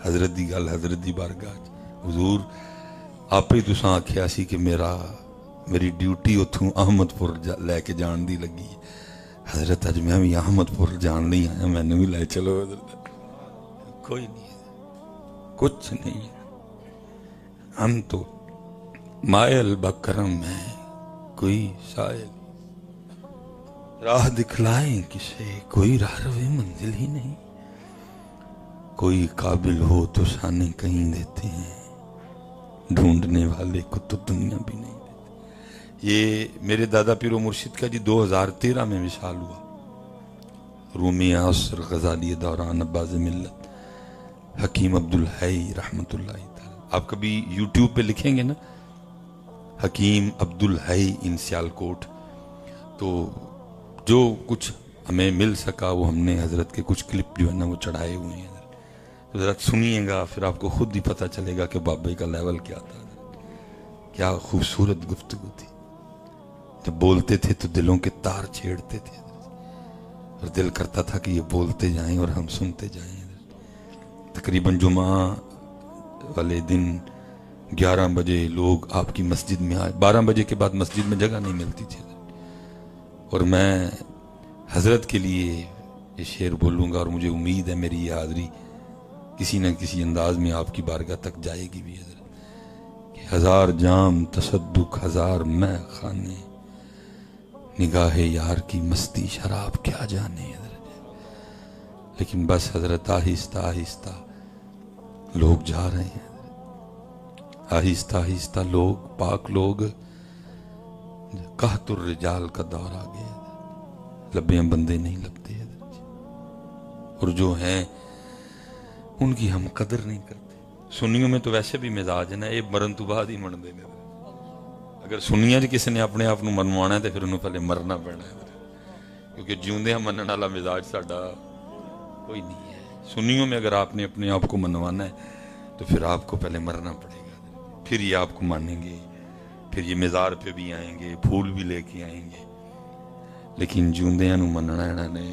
Speaker 1: حضرت دی گل، حضرت دی بارگاہ حضور آپ ہی تساں آکھیا سی کہ میری ڈیوٹی اتھوں احمد پور لے کے جان دی لگی ہے. حضرت اج میں بھی احمد پور جان لی آیا، میں نے بھی لے چلو. حضرت کوئی نہیں ہے، کچھ نہیں ہے، ہم تو مائل بکرم ہے، کوئی سائل راہ دکھلائیں کسے، کوئی راہ روے منزل ہی نہیں. کوئی قابل ہو تو شانے کہیں دیتے ہیں، ڈھونڈنے والے کو تو دنیا بھی نہیں دیتے. یہ میرے دادا پیر و مرشد کا جی 2013 میں وصال ہوا. رومی عصر غزالی دوران عباس ملت حکیم عبدالحی رحمت اللہ تعالی. آپ کبھی یوٹیوب پہ لکھیں گے نا حکیم عبدالحی ان سیالکوٹ
Speaker 2: تو جو کچھ ہمیں مل سکا وہ ہم نے حضرت کے کچھ کلپ جو ہے نا وہ چڑھائے ہوئے ہیں. حضرت سنیے گا پھر آپ کو خود ہی پتہ چلے گا کہ بابے کا لیول کیا تھا. کیا خوبصورت گفتگو تھی. جب بولتے تھے تو دلوں کے تار چھیڑتے تھے اور دل کرتا تھا کہ یہ بولتے جائیں اور ہم سنتے جائیں. تقریباً جمعہ والے دن 11 بجے لوگ آپ کی مسجد میں آئے. 12 بجے کے بعد مسجد میں جگہ نہیں ملتی تھی اور میں حضرت کے لیے یہ شعر بولوں گا اور مجھے امید ہے میری یہ حاضری کسی نہ کسی انداز میں آپ کی بارگاہ تک جائے گی بھی. حضرت کہ 1000 جام تصدق 1000 میں خانے نگاہ یار کی مستی شراب کیا جانے. حضرت لیکن بس حضرت آہستہ آہستہ لوگ جا رہے ہیں. آہستہ آہستہ لوگ پاک لوگ قحط الرجال کا دور آ گیا. لبیاں بندے نہیں لبتے اور جو ہیں ان کی ہم قدر نہیں کرتے. سنیوں میں تو ویسے بھی مزاج ہے نا یہ مرن تو بعد ہی من دے. اگر سنیاں جی کسی نے اپنے آپ منوانا ہے تو پھر انہوں پہلے مرنا پڑنا ہے کیونکہ جیوندے ہم منن والا مزاج ساڈا کوئی نہیں ہے. سنیوں میں اگر آپ نے اپنے آپ کو منوانا ہے تو پھر آپ کو پہلے مرنا پڑے گا پھر یہ آپ کو مانیں گے. پھر یہ مزار پہ بھی آئیں گے پھول بھی لے کے آئیں گے. لیکن جیوندیاں نو مننا انہاں نے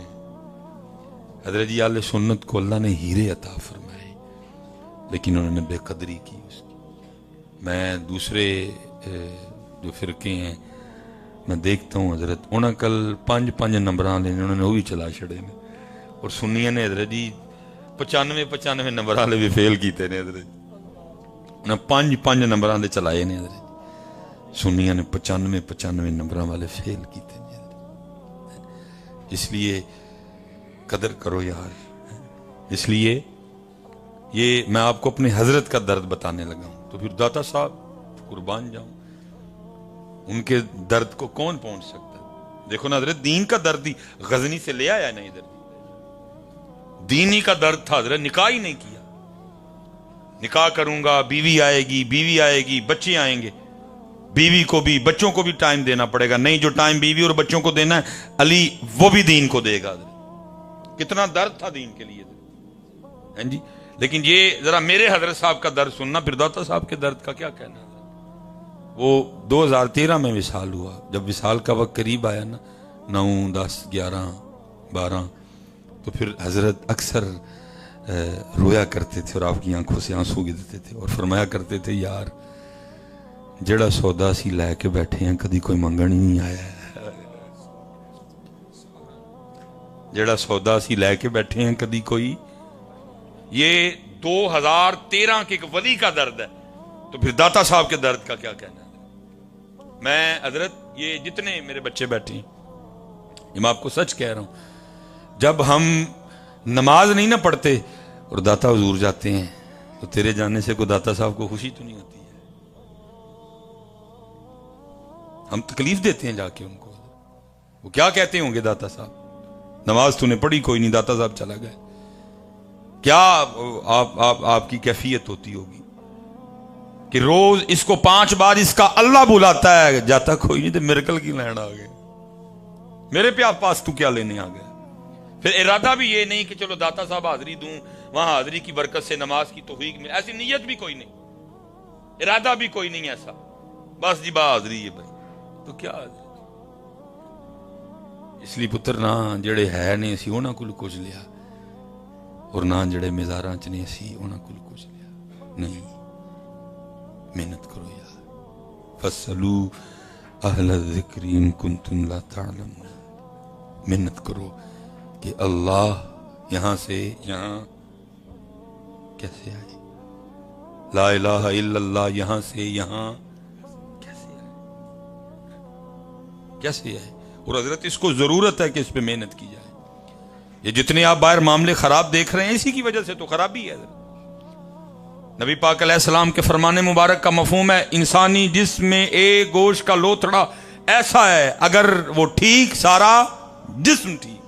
Speaker 2: حضرت جی اہل سنت کو اللہ نے ہیرے عطا فرمائے لیکن انہوں نے بے قدری کی اس کی. میں دوسرے جو فرقے ہیں میں دیکھتا ہوں حضرت انہاں کل 5 نمبران لے انہوں نے وہ بھی چلا چھڑے نے اور سنیاں نے حضرت جی 95 نمبران لے بھی فیل کیتے نے. حضرت انہاں 5 نمبران لے چلائے نے. حضرت سنیاں نے 95 نمبران والے فیل کیتے نے. اس لیے قدر کرو یار. اس لیے یہ میں آپ کو اپنے حضرت کا درد بتانے لگا ہوں تو پھر داتا صاحب قربان جاؤں ان کے درد کو کون پہنچ سکتا ہے. دیکھو نا حضرت دین کا درد ہی غزنی سے لے آیا نا ادھر. دینی کا درد تھا حضرت. نکاح ہی نہیں کیا. نکاح کروں گا بیوی آئے گی بچے آئیں گے. بیوی کو بھی بچوں کو بھی ٹائم دینا پڑے گا. نہیں جو ٹائم بیوی اور بچوں کو دینا ہے علی وہ بھی دین کو دے گا. کتنا درد تھا دین کے لیے جی. لیکن یہ ذرا میرے حضرت صاحب کا درد سننا. پھر داتا صاحب کے درد کا کیا کہنا. وہ 2013 میں وصال ہوا. جب وصال کا وقت قریب آیا نا 9 10 11 12 تو پھر حضرت اکثر رویا کرتے تھے اور آپ کی آنکھوں سے آنسو گرتے تھے اور فرمایا کرتے تھے یار جڑا سودا سی لے کے بیٹھے ہیں کدی کوئی منگن ہی نہیں آیا ہے. جڑا سودا سی لے کے بیٹھے ہیں کدی کوئی. یہ 2013 کے ایک ولی کا درد ہے تو پھر داتا صاحب کے درد کا کیا کہنا ہے. میں حضرت یہ جتنے میرے بچے بیٹھے ہیں یہ میں آپ کو سچ کہہ رہا ہوں جب ہم نماز نہیں نہ پڑھتے اور داتا حضور جاتے ہیں تو تیرے جانے سے کوئی داتا صاحب کو خوشی تو نہیں ہوتی ہے. ہم تکلیف دیتے ہیں جا کے ان کو. وہ کیا کہتے ہوں گے داتا صاحب نماز تو نے پڑھی کوئی نہیں داتا صاحب چلا گئے. کیا آپ کی کیفیت ہوتی ہوگی کہ روز اس کو 5 بار اس کا اللہ بلاتا ہے جاتا کوئی نہیں تو میرکل کی لین آ گئے. میرے پہ آپ پاس تو کیا لینے آ گئے. پھر ارادہ بھی یہ نہیں کہ چلو داتا صاحب حاضری دوں وہاں حاضری کی برکت سے نماز کی توفیق میں. ایسی نیت بھی کوئی نہیں ارادہ بھی کوئی نہیں ایسا. بس جی با حاضری ہے بھائی تو کیا. اس لیے پتر نہ جڑے ہے نے اسی انہاں کول کچھ لیا اور نہ جڑے مزاراں چ نے اسی انہاں کول کچھ لیا. نہیں محنت کرو یار. فسلو اہل الذکر ان کنتم لا تعلمون. محنت کرو کہ اللہ یہاں سے یہاں کیسے آئے. لا الہ الا اللہ یہاں سے یہاں کیسے آئے. اور حضرت اس کو ضرورت ہے کہ اس پہ محنت کی جائے. یہ جتنے آپ باہر معاملے خراب دیکھ رہے ہیں اسی کی وجہ سے تو خرابی ہے. نبی پاک علیہ السلام کے فرمان مبارک کا مفہوم ہے انسانی جسم میں ایک گوشت کا لوتھڑا ایسا ہے اگر وہ ٹھیک سارا جسم ٹھیک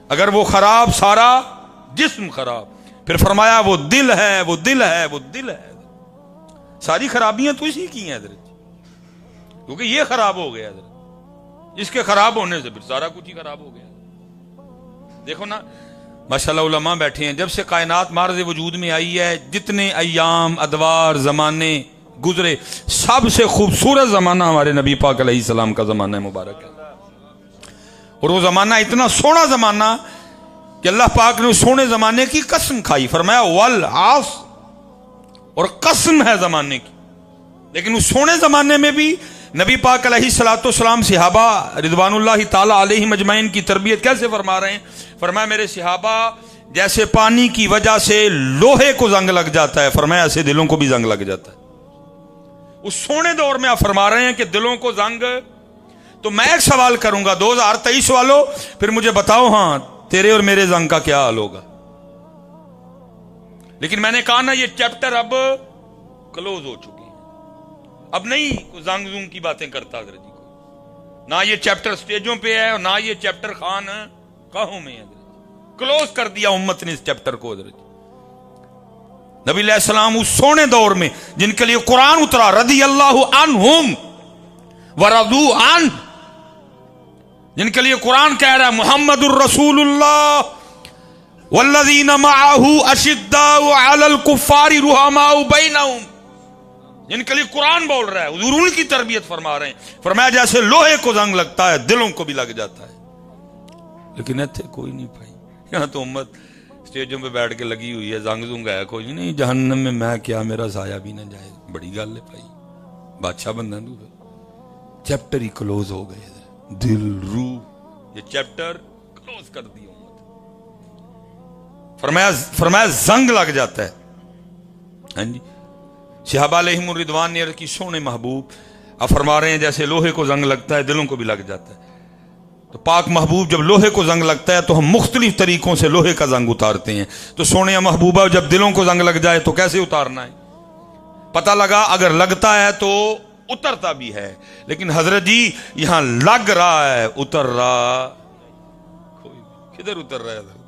Speaker 2: اگر وہ خراب سارا جسم خراب. پھر فرمایا وہ دل ہے وہ دل ہے وہ دل ہے. ساری خرابیاں تو اسی کی ہیں حضرت کیونکہ یہ خراب ہو گیا حضرت.
Speaker 1: اس کے خراب ہونے سے پھر سارا کچھ ہی خراب ہو گیا. دیکھو نا ماشاءاللہ علماء بیٹھے ہیں, جب سے کائنات مارز وجود میں آئی ہے جتنے ایام ادوار زمانے گزرے سب سے خوبصورت زمانہ ہمارے نبی پاک علیہ السلام کا زمانہ مبارک ہے. اور وہ زمانہ اتنا سونا زمانہ کہ اللہ پاک نے اس سونے زمانے کی قسم کھائی, فرمایا والعصر, اور قسم ہے زمانے کی. لیکن اس سونے زمانے میں بھی نبی پاک علیہ الصلوۃ والسلام صحابہ رضوان اللہ تعالی علیہم اجمعین کی تربیت کیسے فرما رہے ہیں؟ فرمایا میرے صحابہ جیسے پانی کی وجہ سے لوہے کو زنگ لگ جاتا ہے, فرمایا ایسے دلوں کو بھی زنگ لگ جاتا ہے. اس سونے دور میں آپ فرما رہے ہیں کہ دلوں کو زنگ. تو میں ایک سوال کروں گا 2023 والوں, پھر مجھے بتاؤ ہاں تیرے اور میرے زنگ کا کیا حال ہوگا. لیکن میں نے کہا نا یہ چیپٹر اب کلوز ہو چکی ہے, اب نہیں زنگ زنگ کی باتیں کرتا حضرت جی کو, نہ یہ چیپٹر سٹیجوں پہ ہے اور نہ یہ چیپٹر خان کہوں میں ہے. کلوز کر دیا امت نے اس چیپٹر کو حضرت جی. نبی علیہ السلام اس سونے دور میں جن کے لیے قرآن اترا, رضی اللہ عنہم ورضوا عنہ, جن کے لیے قرآن کہہ رہا ہے محمد الرسول اللہ والذین معہ اشداء علی الکفار رحماء بینہم, جن کے لیے قرآن بول رہا ہے حضور ان کی تربیت فرما رہے ہیں. فرمایا جیسے لوہے کو زنگ لگتا ہے دلوں کو بھی لگ جاتا ہے. لیکن ایتھے کوئی نہیں پائی, یہاں تو امت اسٹیجوں پہ بیٹھ کے لگی ہوئی ہے, زنگ زنگ ہے کوئی نہیں, جہنم میں کیا میرا سایہ بھی نہ جائے. بڑی گل ہے بھائی, بادشاہ بندہ تو چیپٹر ہی کلوز ہو گئے, دل روح یہ چیپٹر کلوز کر دیا امت. فرمایا زنگ لگ جاتا ہے. ہاں جی, صحابہ علیہم الرضوان نے عرض کی سونے محبوب, اب فرما رہے ہیں جیسے لوہے کو زنگ لگتا ہے دلوں کو بھی لگ جاتا ہے. تو پاک محبوب جب لوہے کو زنگ لگتا ہے تو ہم مختلف طریقوں سے لوہے کا زنگ اتارتے ہیں. تو سونے محبوبہ جب دلوں کو زنگ لگ جائے تو کیسے اتارنا ہے؟ پتہ لگا اگر لگتا ہے تو اترتا بھی ہے, لیکن حضرت جی یہاں لگ رہا ہے اتر رہا کوئی, کدھر اتر رہا ہے؟